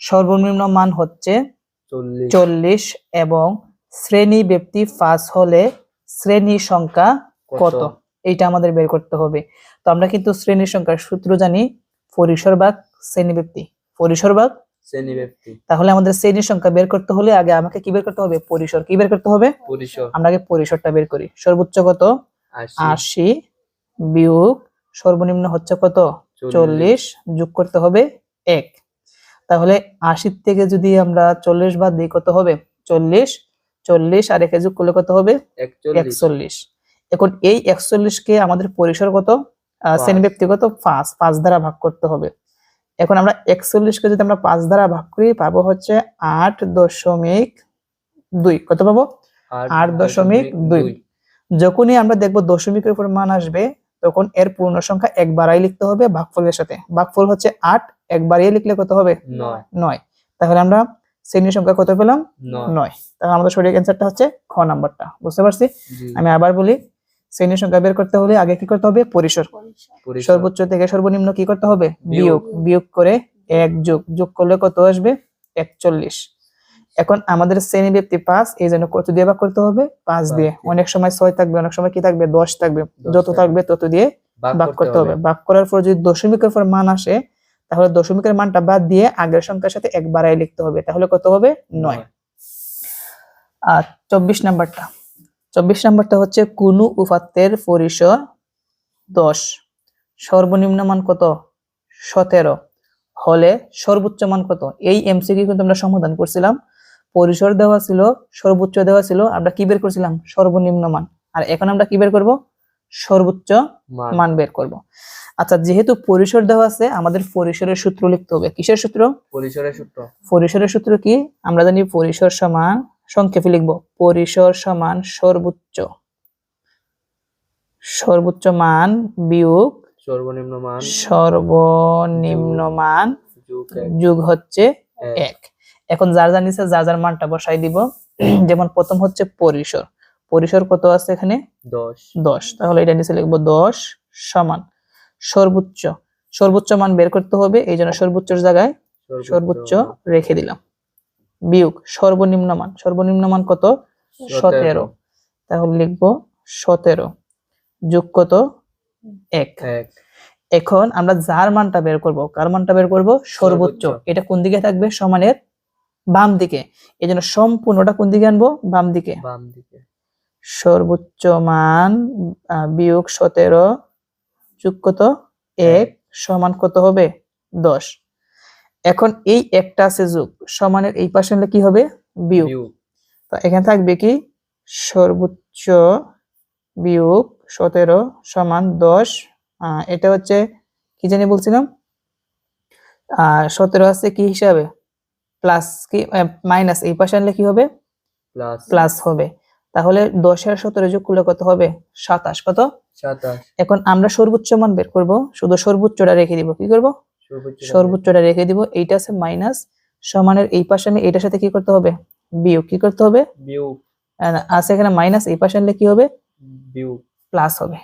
সর্বনিম্ন মান হচ্ছে 40 এবং শ্রেণী ব্যক্তি 5 হলে শ্রেণী সংখ্যা কত? এইটা আমাদের বের করতে হবে। তো আমরা কিন্তু শ্রেণী সংখ্যার সূত্র জানি, পরিসর ভাগ শ্রেণী ব্যক্তি। পরিসর ভাগ শ্রেণী ব্যক্তি। তাহলে আমাদের শ্রেণী সংখ্যা বের করতে হলে আগে আমাকে কি বের করতে হবে? পরিসর। কি বের করতে হবে? পরিসর। আমরা আগে পরিসরটা বের করি। সর্বোচ্চ কত? 80 বিয়োগ সর্বনিম্ন হচ্ছে কত? 40, যোগ করতে হবে 1। তাহলে 80 থেকে যদি আমরা 40 বাদ দিই কত হবে? 40। 40 আর 1 যোগ করলে কত হবে? 41। এখন এই 41 কে আমাদের পরিসর কত? শ্রেণী ব্যক্তি কত? 5। 5 দ্বারা ভাগ করতে হবে। এখন আমরা 41 কে যদি আমরা 5 দ্বারা ভাগ করি পাবো হচ্ছে 8.2। কত পাবো? 8.2। যখনই আমরা দেখবো দশমিকের উপর মান আসবে তখন এর পূর্ণ সংখ্যা একবারই লিখতে হবে ভাগফলের সাথে। ভাগফল হচ্ছে 8, একবারই লিখলে কত হবে? 9। তাহলে আমরা শ্রেণীর সংখ্যা কত পেলাম? 9। তাহলে আমাদের সঠিক অ্যান্সারটা হচ্ছে খ নাম্বারটা। বুঝতে পারছি? আমি আবার বলি, শ্রেণীর সংখ্যা বের করতে হলে আগে কি করতে হবে? পরিসর। সর্বোচ্চ থেকে সর্বনিম্ন কি করতে হবে? বিয়োগ। বিয়োগ করে 1 যোগ করলে কত আসবে? 41। এখন আমাদের শ্রেণী ব্যক্তি 5, এই জন্য কত দিয়ে ভাগ করতে হবে? 5 দিয়ে। অনেক সময় 6 থাকবে, অনেক সময় কি থাকবে? 10 থাকবে। যত থাকবে তত দিয়ে ভাগ করতে হবে। ভাগ করার পর যদি দশমিকের পর মান আসে তাহলে দশমিকের মানটা বাদ দিয়ে আগের সংখ্যার সাথে এক বাড়াই লিখতে হবে। তাহলে কত হবে? 9। আর 24 নাম্বারটা। 24 নাম্বারটা হচ্ছে কোন উপাত্তের পরিসর 10, সর্বনিম্ন মান কত? 17 হলে সর্বোচ্চ মান কত? এই এমসিকিউ কিন্তু আমরা সমাধান করছিলাম। পরিসর দেওয়া ছিল, সর্বোচ্চ দেওয়া ছিল, আমরা কি বের করছিলাম? সর্বনিম্ন মান। আর এখন আমরা কি বের করব? সর্বোচ্চ মান বের করব। আচ্ছা, যেহেতু পরিসর দেওয়া আছে আমাদের পরিসরের সূত্র লিখতে হবে। কিসের সূত্র? পরিসরের সূত্র। পরিসরের সূত্র কি? আমরা জানি পরিসর সমান, সংক্ষেপে লিখব, পরিসর সমান সর্বোচ্চ মান বিয়োগ সর্বনিম্ন মান যোগ হচ্ছে 1। এখন যার যার নিচে যার যার মানটা বসাই দিব। যেমন প্রথম হচ্ছে পরিসর। পরিসর কত আছে এখানে? 10। তাহলে এটা নিচে লিখবো 10 সমান সর্বোচ্চ মান বের করতে হবে, এই জন্য সর্বোচ্চের জায়গায় সর্বোচ্চ রেখে দিলাম। বিয়োগ সর্বনিম্ন মান। সর্বনিম্ন মান কত? 17। তাহলে লিখবো 17 যোগ কত? 1। এখন আমরা যার মানটা বের করব, কার মানটা বের করব? সর্বোচ্চ। এটা কোন দিকে থাকবে? সমানের বাম দিকে। এই জন্য সম্পূর্ণটা কোন দিকে আনবো? বাম দিকে। সর্বোচ্চ মান বিয়োগ 17 যোগ কত? 1 সমান কত হবে? 10। এখন এই একটা আছে যোগ, সমানের এই পাশে হলে কি হবে? বিয়োগ। তো এখানে থাকবে কি? সর্বোচ্চ বিয়োগ 17 সমান 10। এটা হচ্ছে কি জানি বলছিলাম? 17 আছে কি হিসাবে? প্লাস কি মাইনাস, এই পাশে আনলে কি হবে? প্লাস হবে। তাহলে 10 আর 17 যোগ করলে কত হবে? 27। কত? 27। এখন আমরা সর্বোচ্চ মান বের করব, শুধু সর্বোচ্চটা রেখে দিব। কি করব? সর্বোচ্চটা রেখে দিব। এইটা আছে মাইনাস, সমানের এই পাশে আমি এটার সাথে কি করতে হবে? বিয়োগ। কি করতে হবে? বিয়োগ। আছে এখানে মাইনাস, এই পাশে আনলে কি হবে? বিয়োগ। প্লাস হবে।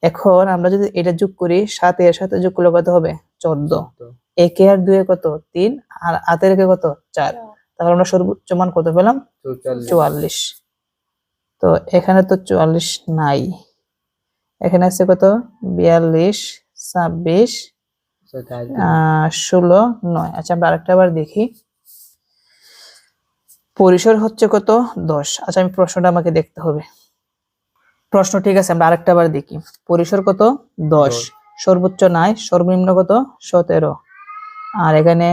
এখন আমরা যদি এটা যোগ করি, 7 এর সাথে যোগ করলে কত হবে? 14। 1 আর 2 কত? 3 আর 8 এর কত? 4। তাহলে আমরা সর্বোচ্চ মান কত পেলাম? 44। তো এখানে তো 44 নাই, এখানে আছে কত? 42, 26, 16 9। আচ্ছা আমরা আরেকটা বার দেখি। পরিসর হচ্ছে কত 10। আচ্ছা আমি প্রশ্নটা আমাকে দেখতে হবে। প্রশ্ন ঠিক আছে, আমরা আরেকটা বার দেখি। পরিসর কত 10, সর্বোচ্চ 9, সর্বনিম্ন কত 17, আর এখানে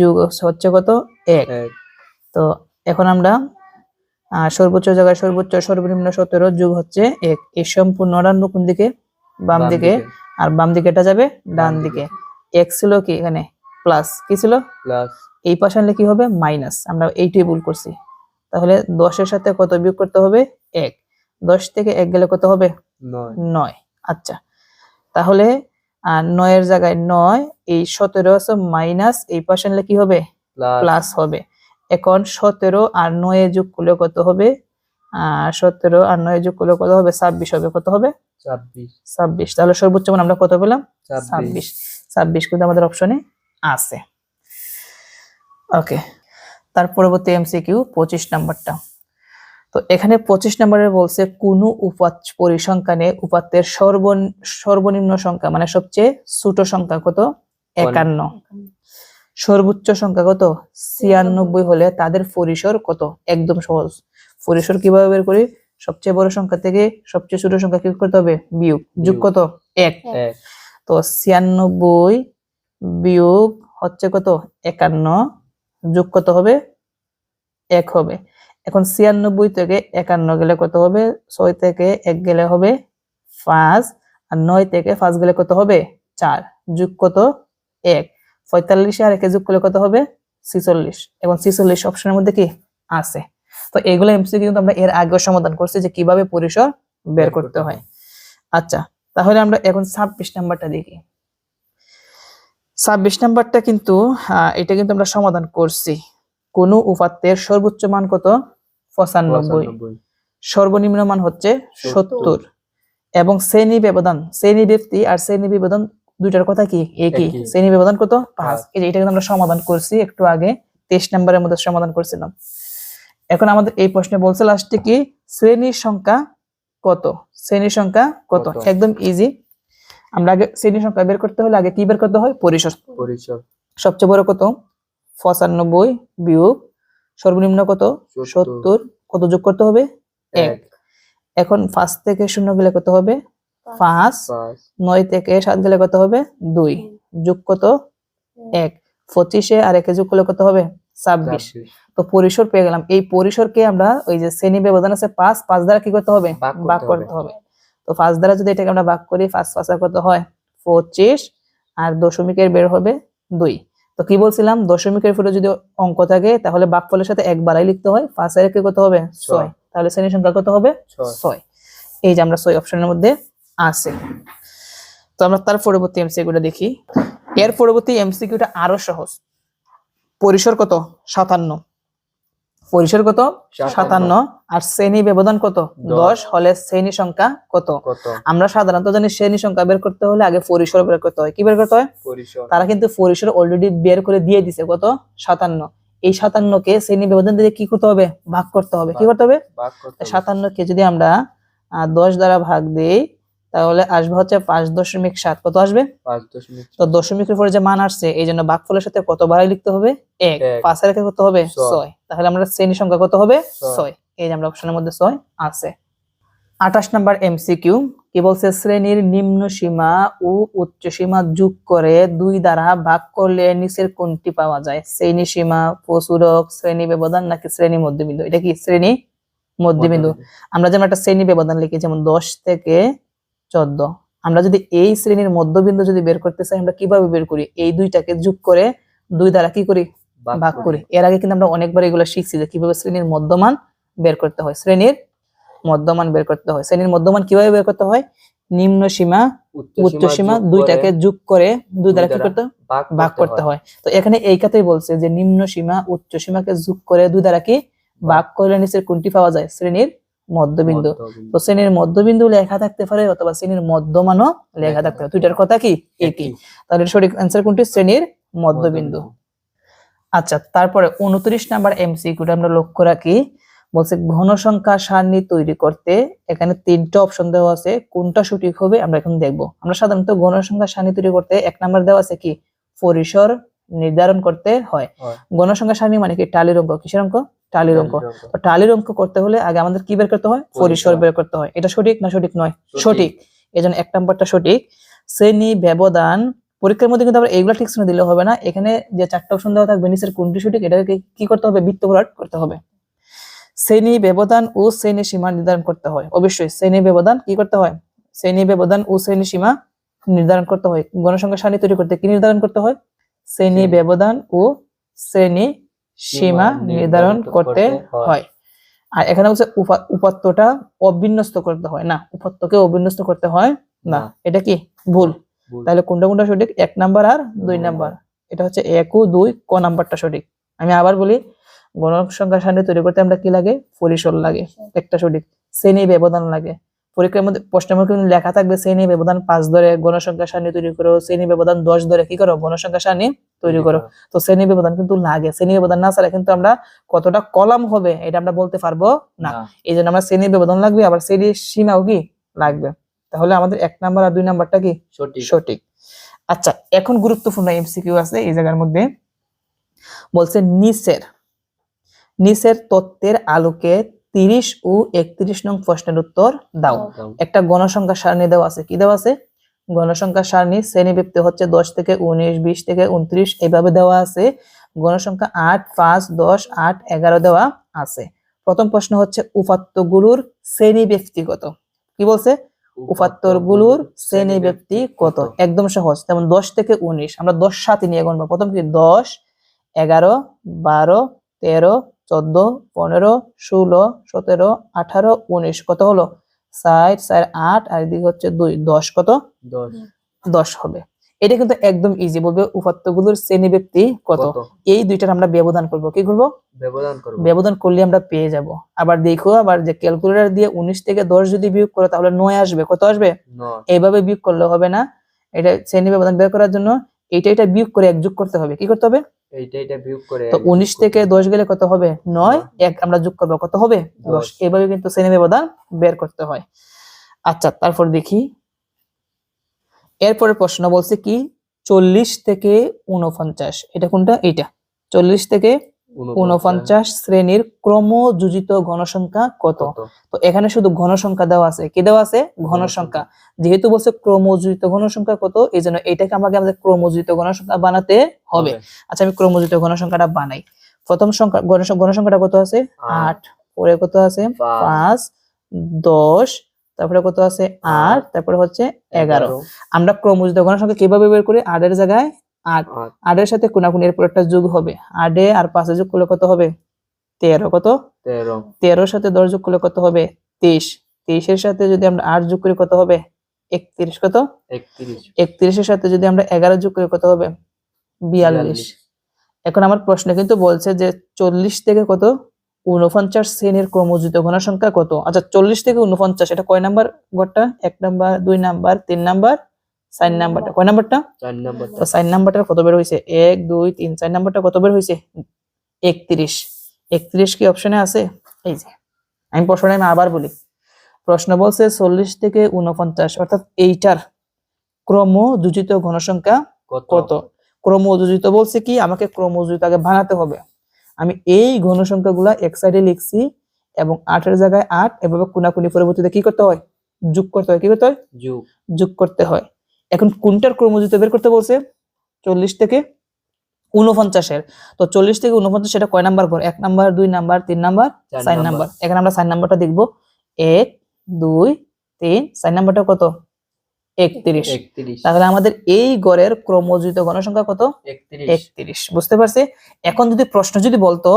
যোগ হচ্ছে কত 1। তো এখন আমরা সর্বোচ্চ জায়গায় সর্বোচ্চ, সর্বনিম্ন 17, যোগ হচ্ছে 1। এই সম্পূর্ণ কোন দিকে? বাম দিকে। আর বাম দিকে এটা যাবে ডান দিকে। x ছিল কি এখানে প্লাস, কি ছিল প্লাস, এই পাশে আনলে কি হবে মাইনাস। আমরা এইটাই ভুল করছি। তাহলে 10 এর সাথে কত বিয়োগ করতে হবে 1। 10 থেকে 1 গেলে কত হবে 9। আচ্ছা তাহলে 9 এর জায়গায় 9, এই 17 আছে মাইনাস, এই পাশে আনলে কি হবে প্লাস হবে। এখন 17 আর 9 এ যোগ করলে কত হবে? 17 আর 9 এ যোগ করলে কত হবে? 26 হবে। কত হবে? 26। তাহলে সর্বোচ্চ মান আমরা কত পেলাম? 26। 26 কিন্তু আমাদের অপশনে আছে। ওকে, তার পরবর্তী এমসিকিউ 25 নাম্বারটা। তো এখানে 25 নম্বরে বলছে কোন পরিসংখ্যানে উপাত্তের সর্বনিম্ন সংখ্যা মানে সবচেয়ে ছোট সংখ্যা কত? 51। সর্বোচ্চ সংখ্যা কত? 96 হলে তাদের পরিসর কত? একদম সহজ। পরিসর কিভাবে বের করি? সবচেয়ে বড় সংখ্যা থেকে সবচেয়ে ছোট সংখ্যা কি করতে হবে? বিয়োগ। যোগ কত? 1। তো 96 বিয়োগ হচ্ছে কত? 51, যোগ কত হবে? 1 হবে। এখন 96 থেকে 51 গেলে কত হবে? 6 থেকে 1 গেলে হবে 5, আর 9 থেকে 5 গেলে কত হবে? 4, যোগ কত? 1। 45 আর 1 যোগ করলে কত হবে? 46। এবং 46 অপশনের মধ্যে কি আছে। তো এগুলো এমসিকিউ কিন্তু আমরা এর আগেও সমাধান করছি যে কিভাবে পরিসর বের করতে হয়। আচ্ছা তাহলে আমরা এখন 26 নাম্বারটা দেখি। 26 নাম্বারটা কিন্তু এটা কিন্তু আমরা সমাধান করছি। কোন উপাত্তের সর্বোচ্চ মান কত? 95, সর্বনিম্ন মান হচ্ছে 70, এবং শ্রেণী ব্যবধান, শ্রেণী ব্যক্তি আর শ্রেণী ব্যবধান দুইটার কথা কি একই। শ্রেণী ব্যবধান কত? 5। এই যে এটা কিন্তু আমরা সমাধান করছি একটু আগে 23 নম্বরের মধ্যে সমাধান করছিলাম। এখন আমাদের এই প্রশ্নে বলছে লাস্টে কি শ্রেণীর সংখ্যা কত? শ্রেণীর সংখ্যা কত? একদম ইজি। আমরা আগে শ্রেণীর সংখ্যা বের করতে হলে আগে কি বের করতে হয়? পরিসর। সবচেয়ে বড় কত? 95 বিয়োগ সর্বনিম্ন কত? 70, কত যোগ করতে হবে? 1। এখন 5 থেকে 0 গেলে কত হবে? 5। 9 থেকে 7 গেলে কত হবে? 2, যোগ কত? 1। 25 আর 1 যোগ করলে কত হবে? 26। তো পরিসর পেয়ে গেলাম। এই পরিসরকে আমরা ওই যে শ্রেণী ব্যবধান আছে 5 দ্বারা কি করতে হবে? ভাগ করতে হবে। তো 5 দ্বারা যদি এটাকে আমরা ভাগ করি, 5 5 কত হয়? 25, আর দশমিকের বের হবে 2। তো কি বলছিলাম? দশমিকের পরে যদি অঙ্ক থাকে তাহলে ভাগফলের সাথে 1 বাড়াই লিখতে হয়। 5 এর কে কত হবে? 6। তাহলে শ্রেণীর সংখ্যা কত হবে? 6। এই যে আমরা 6 অপশনের মধ্যে আছে। তো আমরা তার পরবর্তী এমসিকিউটা দেখি। এর পরবর্তী এমসিকিউটা আরো সহজ। পরিসর কত? 57। পরিসর কত? 57। আর শ্রেণী ব্যবধান কত? 10 হলে শ্রেণী সংখ্যা কত? আমরা সাধারণত জানি শ্রেণী সংখ্যা বের করতে হলে আগে পরিসর বের করতে হয়। কি বের করতে হয়? তারা কিন্তু পরিসর অলরেডি বের করে দিয়ে দিছে। কত? 57। এই 57 কে শ্রেণী ব্যবধান দিয়ে কি করতে হবে? ভাগ করতে হবে। কি করতে হবে? 57 কে যদি আমরা 10 দ্বারা ভাগ দেই তাহলে আসবে হচ্ছে 5.7। কত আসবে? 5.7। তো দশমিকের উপরে যে মান আসছে এই জন্য ভাগফলের সাথে কত বাড়াই লিখতে হবে? 1। 5 এর কত হবে? 6। তাহলে আমরা শ্রেণী সংখ্যা কত হবে? 6। এই যে আমরা অপশনের মধ্যে 6 আছে। 28 নাম্বার এমসিকিউ কি বলছে? শ্রেণীর নিম্ন সীমা ও উচ্চ সীমা যোগ করে 2 দ্বারা ভাগ করলে নিচের কোনটি পাওয়া যায়? শ্রেণী সীমা, প্রচুরক, শ্রেণী ব্যবধান নাকি শ্রেণী মধ্যবিন্দু? এটা কি শ্রেণী মধ্যবিন্দু। আমরা যেমন একটা শ্রেণী ব্যবধান লিখি যেমন 10 থেকে 14। আমরা যদি এই শ্রেণীর মধ্যবিন্দু যদি বের করতে চাই আমরা কিভাবে বের করি? এই দুইটাকে যোগ করে 2 দ্বারা কি করি? ভাগ করি। এর আগে কিন্তু আমরা অনেকবার এগুলো শিখছি যে কিভাবে শ্রেণীর মধ্যমান বের করতে হয়। শ্রেণীর মধ্যমান বের করতে হয়। শ্রেণীর মধ্যমান কিভাবে বের করতে হয়? নিম্ন সীমা উচ্চ সীমা দুইটাকে যোগ করে 2 দ্বারা কি করতে? ভাগ করতে হয়। তো এখানে এই কথাই বলছে যে নিম্ন সীমা উচ্চ সীমাকে যোগ করে 2 দ্বারা কি ভাগ করলে নিচের কোনটি পাওয়া যায়? শ্রেণীর মধ্যবিন্দু। তো শ্রেণীর মধ্যবিন্দু লেখা থাকতে পারে অথবা শ্রেণীর মধ্যমানও লেখা থাকতে পারে। দুইটার কথা কি একই। তাহলে সঠিক অ্যানসার কোনটি? শ্রেণীর মধ্যবিন্দু। আচ্ছা তারপরে 29 নাম্বার এমসিকিউটা আমরা লক্ষ্য রাখি। বলছে ঘন সংখ্যা সারণী তৈরি করতে এখানে 3টা অপশন দেওয়া আছে, কোনটা সঠিক হবে আমরা এখন দেখব। আমরা সাধারণত ঘন সংখ্যা সারণী তৈরি করতে 1 নাম্বার দেওয়া আছে কি পরিসর নির্ধারণ করতে হয়। ঘন সংখ্যা সারণী মানে কি টালির অঙ্ক, কিসের অঙ্ক? টালির অঙ্ক। তো টালির অঙ্ক করতে হলে আগে আমাদের কি বের করতে হয়? পরিসর বের করতে হয়। এটা সঠিক না সঠিক নয়? সঠিক। এজন্য 1 নাম্বারটা সঠিক। শ্রেণী ব্যবধান, পরীক্ষার মধ্যে কিন্তু আমরা এইগুলা ঠিক শুনে দিলে হবে না, এখানে যে 4টা অপশন দেওয়া থাকবে নিচের কোনটি সঠিক এটাকে কি করতে হবে? বৃত্তবরাট করতে হবে। শ্রেণী ব্যবধান ও শ্রেণী সীমা নির্ধারণ করতে হয়। অবশ্যই শ্রেণী ব্যবধান কি করতে হয়? শ্রেণী ব্যবধান ও শ্রেণী সীমা নির্ধারণ করতে হয়। গণসংখ্যা সারণী তৈরি করতে কি নির্ধারণ করতে হয়? শ্রেণী ব্যবধান ও শ্রেণী সীমা নির্ধারণ করতে হয়। আর এখানে বলছে উপাত্তটা অবিন্যস্ত করতে হয় না, উপাত্তকে অবিন্যস্ত করতে হয় না, এটা কি ভুল? তাহলে কোনটা কোনটা সঠিক? 1 নাম্বার আর 2 নাম্বার। এটা হচ্ছে 1 ও 2, ক নাম্বারটা সঠিক। আমি আবার বলি, গণসংখ্যা সারণী তৈরি করতে আমরা কি লাগে? পরিসর লাগে, একটা সঠিক। শ্রেণী ব্যবধান লাগে, পরীক্ষার মধ্যে প্রশ্নের মধ্যে লেখা থাকবে শ্রেণী ব্যবধান 5 ধরে গণসংখ্যা সারণী তৈরি করো, শ্রেণী ব্যবধান 10 ধরে কি করো? গণসংখ্যা সারণী তৈরি করো। তো শ্রেণী ব্যবধান কিন্তু লাগে, শ্রেণী ব্যবধান না ছাড়া কিন্তু আমরা কতটা কলাম হবে এটা আমরা বলতে পারবো না। এই জন্য আমরা শ্রেণী ব্যবধান লাগবে, আবার শ্রেণী সীমাও কি লাগবে। তাহলে আমাদের 1 নাম্বার আর 2 নাম্বারটা কি সঠিক? আচ্ছা, এখন গুরুত্বপূর্ণ এমসিকিউ আছে এই জায়গার মধ্যে। বলছে নিচের তথ্যের আলোকে 30 ও 31 নং প্রশ্নের উত্তর দাও। একটা গণসংখ্যা সারণী দেওয়া আছে, কি দেওয়া আছে? গণসংখ্যা সারণী, শ্রেণীবৃত্তি হচ্ছে 10 থেকে 19, 20 থেকে 29 এইভাবে দেওয়া আছে। গণসংখ্যা 8, 5, 10, 8, 11 দেওয়া আছে। প্রথম প্রশ্ন হচ্ছে উপাত্তগুলোর শ্রেণীবৃত্তি কত? কি বলছে? উপাত্তগুলোর শ্রেণীবৃত্তি কত? একদম সহজ। যেমন 10 থেকে 19 আমরা 10 সাথে নিয়ে গুনবো। প্রথম কি 10, 11, 12, 13, 14, 15, 16, 17, 18, 19 কত হলো? 4, 4, 8 আর এদিকে হচ্ছে 2, 10 কত? 10 হবে। এটা কিন্তু একদম ইজি। বলবে উপাত্তগুলোর শ্রেণীবৃত্তি কত? এই দুইটার আমরা ব্যবধান করব। কি করব? ব্যবধান করলে আমরা পেয়ে যাব। আবার দেখো, আবার যে ক্যালকুলেটর দিয়ে 19 থেকে 10 যদি বিয়োগ করো তাহলে 9 আসবে। কত আসবে? এইভাবে বিয়োগ করলে হবে না, এটা শ্রেণী ব্যবধান বের করার জন্য এটা বিয়োগ করে এক যোগ করতে হবে। কি করতে হবে? এইটা বিয়োগ করে। তো 19 থেকে 10 গেলে কত হবে? 9, এক আমরা যোগ করব, কত হবে? 10। এইভাবে কিন্তু শ্রেণী ব্যবধান বের করতে হয়। আচ্ছা, তারপর দেখি এরপরে প্রশ্ন বলছে কি 40 থেকে 49। এটা কোনটা? এইটা 40 থেকে 49 শ্রেণীর ক্রমযোজিত গণসংখ্যা কত? তো এখানে শুধু গণসংখ্যা দেওয়া আছে। কি দেওয়া আছে? গণসংখ্যা। যেহেতু বলছে ক্রমযোজিত গণসংখ্যা কত, এই জন্য এটাকে আমাদের ক্রমযোজিত গণসংখ্যা বানাতে হবে। আচ্ছা, আমি ক্রমযোজিত গণসংখ্যাটা বানাই। প্রথম সংখ্যা গণসংখ্যাটা কত আছে? 8, পরে কত আছে? 5, 10, তারপরে কত আছে? 8, তারপরে হচ্ছে 11। আমরা ক্রমযোজিত গণসংখ্যা কিভাবে বের করি? 8 এর জায়গায় 8, 8 এর সাথে কোনাকুনি এরপর একটা যোগ হবে। 8 এ আর 5 এ যোগ করলে কত হবে? 13। কত? 13। 13 এর সাথে 10 যোগ করলে কত হবে? 23। 23 এর সাথে যদি আমরা 8 যোগ করি কত হবে? 31। কত? 31। 31 এর সাথে যদি আমরা 11 যোগ করি কত হবে? 42। এখন আমার প্রশ্ন কিন্তু বলছে যে 40 থেকে কত 49 শ্রেণীর ক্রমযোজিত গণসংখ্যা কত? আচ্ছা, 40 থেকে 49 এটা কয় নাম্বার ঘরটা? 1 নাম্বার, 2 নাম্বার, 3 নাম্বার, 4 নাম্বারটা। কয় নাম্বারটা? 4 নাম্বার। তো 4 নাম্বারটা কত বের হইছে? 1, 2, 3, 4 নাম্বারটা কত বের হইছে? 31। 31 কি অপশনে আছে? এই যে আমি প্রশ্নটা আমি আবার বলি। প্রশ্ন বলছে 40 থেকে 49 অর্থাৎ এইটার ক্রমযোজিত গণসংখ্যা কত? ক্রমযোজিত বলছে কি আমাকে ক্রমযোজিত আগে বানাতে হবে। আমি এই ঘনসংখ্যাগুলা এক সাইডে লিখছি এবং 8 এর জায়গায় 8 এভাবে কোনাকুনি পরবর্তীতে কি করতে হয়? যোগ করতে হয়। কি করতে হয়? যোগ করতে হয়। এখন কোনটার ক্রমযোজিত বের করতে বলছে? 40 থেকে 49 এর। তো 40 থেকে 49 এটা কয় নাম্বার ঘর? 1 নাম্বার, 2 নাম্বার, 3 নাম্বার, 4 নাম্বার। এখানে আমরা 4 নাম্বারটা দেখব। 1, 2, 3, 4 নাম্বারটা কত? 31। তাহলে আমাদের এই গড়ের ক্রমযোজিত গণসংখ্যা কত? 31। বুঝতে পারছি? এখন যদি প্রশ্ন যদি বলতো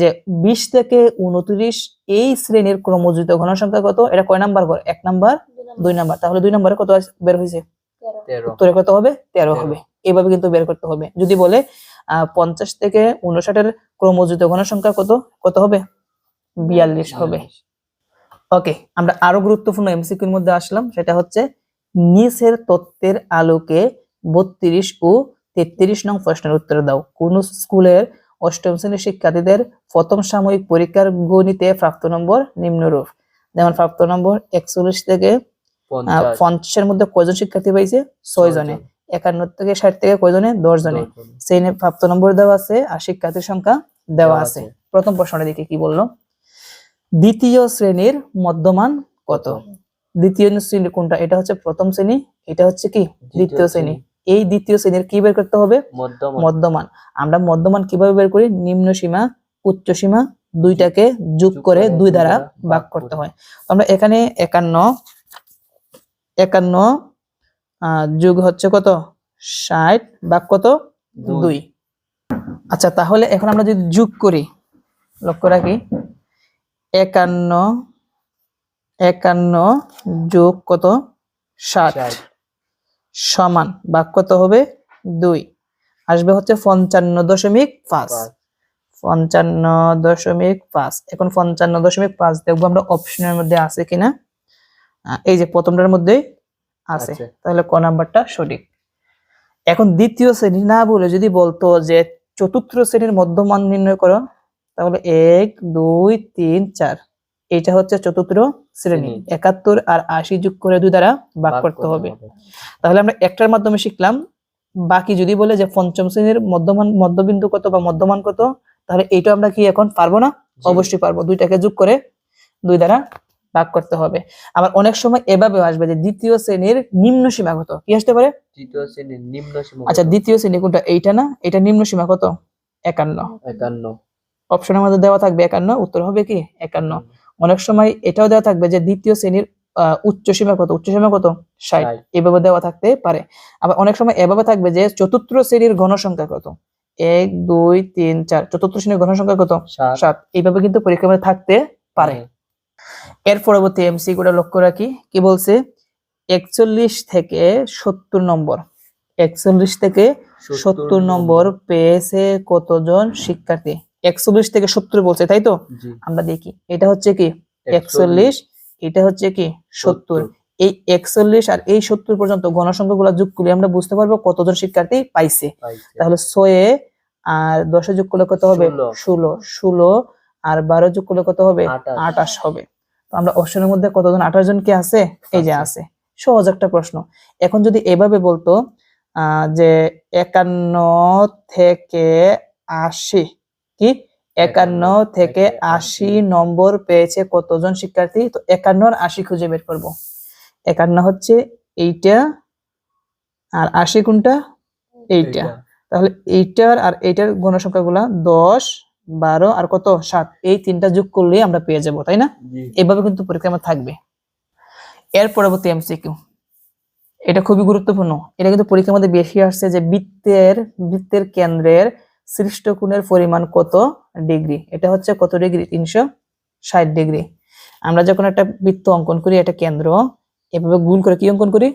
যে 20 থেকে 29 এই শ্রেণীর ক্রমযোজিত গণসংখ্যা কত? এটা কয় নাম্বার ঘর? 1 নাম্বার, 2 নাম্বার। তাহলে 2 নম্বরে কত বের হইছে? 13। উত্তরে কত হবে? 13 হবে। এইভাবে কিন্তু বের করতে হবে। যদি বলে 50 থেকে 59 এর ক্রমযোজিত গণসংখ্যা কত? কত হবে? 42 হবে। ওকে, আমরা আরো গুরুত্বপূর্ণ এমসিকিউর মধ্যে আসলাম। সেটা হচ্ছে নিচের তথ্যের আলোকে 32 ও 33 নং প্রশ্নের উত্তর দাও। কোন স্কুলের অষ্টম শ্রেণীর শিক্ষার্থীদের প্রথম সাময়িক পরীক্ষার গণিতে প্রাপ্ত নম্বর নিম্নরূপ। যেমন প্রাপ্ত নম্বর 41 থেকে 50 এর মধ্যে কয়জন শিক্ষার্থী পাইছে? 6 জনে। 51 থেকে 60 থেকে কয়জনে? 10 জনে। শ্রেণীর প্রাপ্ত নম্বর দেওয়া আছে আর শিক্ষার্থীর সংখ্যা দেওয়া আছে। প্রথম প্রশ্নটা দেখি কি বললো। দ্বিতীয় শ্রেণীর মধ্যমান কত? দ্বিতীয় শ্রেণী কোনটা? এটা হচ্ছে প্রথম শ্রেণী, এটা হচ্ছে কি দ্বিতীয় শ্রেণী। এই দ্বিতীয় শ্রেণীর কি বের করতে হবে? মধ্যমান। আমরা মধ্যমান কিভাবে বের করি? নিম্ন সীমা উচ্চ সীমা দুইটাকে যোগ করে 2 দ্বারা ভাগ করতে হয়। আমরা এখানে 51 যোগ হচ্ছে কত? 60 ভাগ কত? 2। আচ্ছা, তাহলে এখন আমরা যদি যোগ করি, লক্ষ্য রাখি 51 যোগ কত? 60 সমান ভাগ কত হবে? 2। আসবে হচ্ছে 55.5। 55.5। এখন 55.5 দেখবো আমরা অপশনের মধ্যে আছে কিনা। এই যে প্রথমটার মধ্যে আছে, তাহলে ক নাম্বারটা সঠিক। এখন দ্বিতীয় শ্রেণী না বলে যদি বলতো যে চতুর্থ শ্রেণীর মধ্যমান নির্ণয় করো, তাহলে 1 2 3 4, এটা হচ্ছে চতুর্থ শ্রেণী। 71 আর 80 যোগ করে 2 দ্বারা ভাগ করতে হবে। তাহলে আমরা একটার মাধ্যমে শিখলাম। বাকি যদি বলে যে পঞ্চম শ্রেণীর মধ্যবিন্দু কত বা মধ্যমান কত, তাহলে এইটা আমরা কি এখন পারবো না? অবশ্যই পারবো। দুইটাকে যোগ করে 2 দ্বারা ভাগ করতে হবে। আবার অনেক সময় এভাবে আসবে যে দ্বিতীয় শ্রেণীর নিম্ন সীমা কত? কি আসতে পারে? দ্বিতীয় শ্রেণীর নিম্ন সীমা। আচ্ছা, দ্বিতীয় শ্রেণী কোনটা? এইটা না? এটা নিম্ন সীমা কত? 51। অপশনের মধ্যে দেওয়া থাকবে 51, উত্তর হবে কি 51। অনেক সময় এটাও দেওয়া থাকবে যে দ্বিতীয় শ্রেণীর উচ্চ সীমা কত? উচ্চ সীমা কত? 60। এভাবে দেওয়া থাকতে পারে। আবার অনেক সময় এভাবে থাকবে যে চতুর্থ শ্রেণীর ঘনসংখ্যা কত? 1 2 3 4, চতুর্থ শ্রেণীর ঘনসংখ্যা কত? 7। এইভাবে কিন্তু পরীক্ষার মধ্যে থাকতে পারে। এর পরবর্তী এমসিকিউটা লক্ষ্য রাখি, কি বলছে? 41 থেকে 70 নম্বর, 41 থেকে 70 নম্বর পেয়েছে কতজন শিক্ষার্থী? 41 থেকে 70 বলছে, তাই তো? আমরা দেখি, এটা হচ্ছে কি 41, এটা হচ্ছে কি 70। এই 41 আর এই 70 পর্যন্ত গণসংখ্যাগুলো যোগ করলে আমরা বুঝতে পারবো কতজন শিক্ষার্থী পাইছে। তাহলে 6 আর 10 যোগ করলে কত হবে? 16। 16 আর 12 যোগ করলে কত হবে? 28 হবে। তো আমরা অপশনের মধ্যে কতজন? 28 জন কি আছে? এই যে আছে। সহজ একটা প্রশ্ন। এখন যদি এভাবে বলতো যে 51 থেকে 80, কি 51 থেকে 80 নম্বর পেয়েছে কতজন শিক্ষার্থী? তো 51 আর 80 খুঁজে বের করব। 51 হচ্ছে এইটা আর 80 কোনটা? এইটা। তাহলে এইটার আর এইটার গণসংখ্যাগুলা 10 12 আর কত? 7, এই তিনটা যোগ করলে আমরা পেয়ে যাব, তাই না? এভাবে কিন্তু পরীক্ষা থাকবে। এর পরবর্তী এমসিকিউ, এটা খুবই গুরুত্বপূর্ণ। এটা কিন্তু পরীক্ষার মধ্যে বেশি আসছে যে বৃত্তের কেন্দ্রের সৃষ্ট কোণের পরিমাণ কত ডিগ্রি? এটা হচ্ছে কত ডিগ্রি? 360 ডিগ্রি। আমরা যখন একটা বৃত্ত অঙ্কন করি, এটা কেন্দ্র, এভাবে গোল করে কি অঙ্কন করি?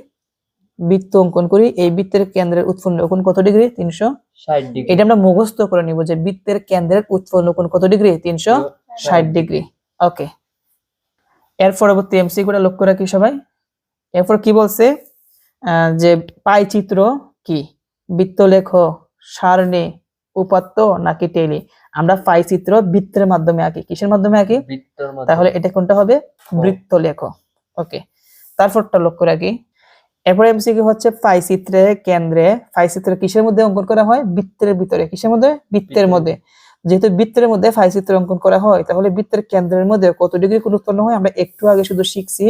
বৃত্ত অঙ্কন করি। এই বৃত্তের কেন্দ্রের উৎপন্ন কোণ কত ডিগ্রি? 360 ডিগ্রি। এটা আমরা মুখস্থ করে নিব যে বৃত্তের কেন্দ্রের উৎপন্ন কোণ কত ডিগ্রি? 360 ডিগ্রি। ওকে, এর পরবর্তী এমসিকিউটা লক্ষ্য রাখি সবাই। এরপর কি বলছে যে পাই চিত্র কি? বৃত্ত লেখো, সারণী, উপাত্ত নাকি টেলি? আমরা পাই চিত্র বৃত্তের মাধ্যমে আঁকি। কিসের মাধ্যমে আঁকি? বৃত্তের মাধ্যমে। তাহলে এটা কোনটা হবে? বৃত্ত লেখো। ওকে, তারপরটা লক্ষ্য রাখি। এরপর এমসিকিউ হচ্ছে পাই চিত্রের কেন্দ্রে, পাই চিত্র কিসের মধ্যে অঙ্কন করা হয়? বৃত্তের ভিতরে। কিসের মধ্যে? বৃত্তের মধ্যে। যেহেতু বৃত্তের মধ্যে পাই চিত্র অঙ্কন করা হয়, তাহলে বৃত্তের কেন্দ্রের মধ্যে কত ডিগ্রি কোণ উৎপন্ন হয়? আমরা একটু আগে শুধু শিখছি,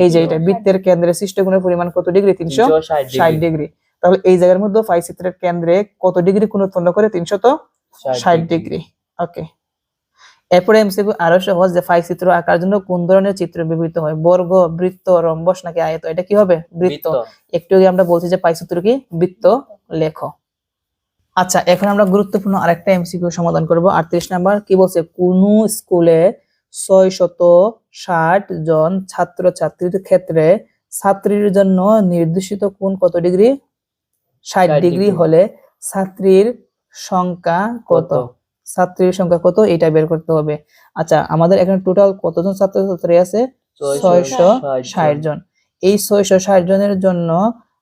এই যে এটা বৃত্তের কেন্দ্রে সৃষ্ট কোণের পরিমাণ কত ডিগ্রি? 360 ডিগ্রি। তাহলে এই জায়গার মধ্যে পাই চিত্রের কেন্দ্রে কত ডিগ্রি কোণ উৎপন্ন করে? 360 ডিগ্রি। ওকে, এরপরে এমসিকিউ আরো সহজ, যে পাই চিত্র আঁকার জন্য কোন ধরনের চিত্র ব্যবহৃত হয়? বর্গ, বৃত্ত, রম্বস নাকি আয়ত? এটা কি হবে? বৃত্ত। একটু আগে আমরা বলছি যে পাই চিত্র কি? বৃত্ত লেখো। আচ্ছা, এখন আমরা গুরুত্বপূর্ণ আরেকটা এমসিকিউ সমাধান করব। 38 নাম্বার কি বলছে? কোন স্কুলে 660 জন ছাত্র ছাত্রীর ক্ষেত্রে ছাত্রীর জন্য নির্দেশিত কোণ কত ডিগ্রি? 60 ডিগ্রি হলে ছাত্রীর সংখ্যা কত? ছাত্রীর সংখ্যা কত? এটা বের করতে হবে। আচ্ছা, আমাদের এখানে টোটাল কতজন ছাত্রছাত্রী আছে? 660 জন। এই 660 জনের জন্য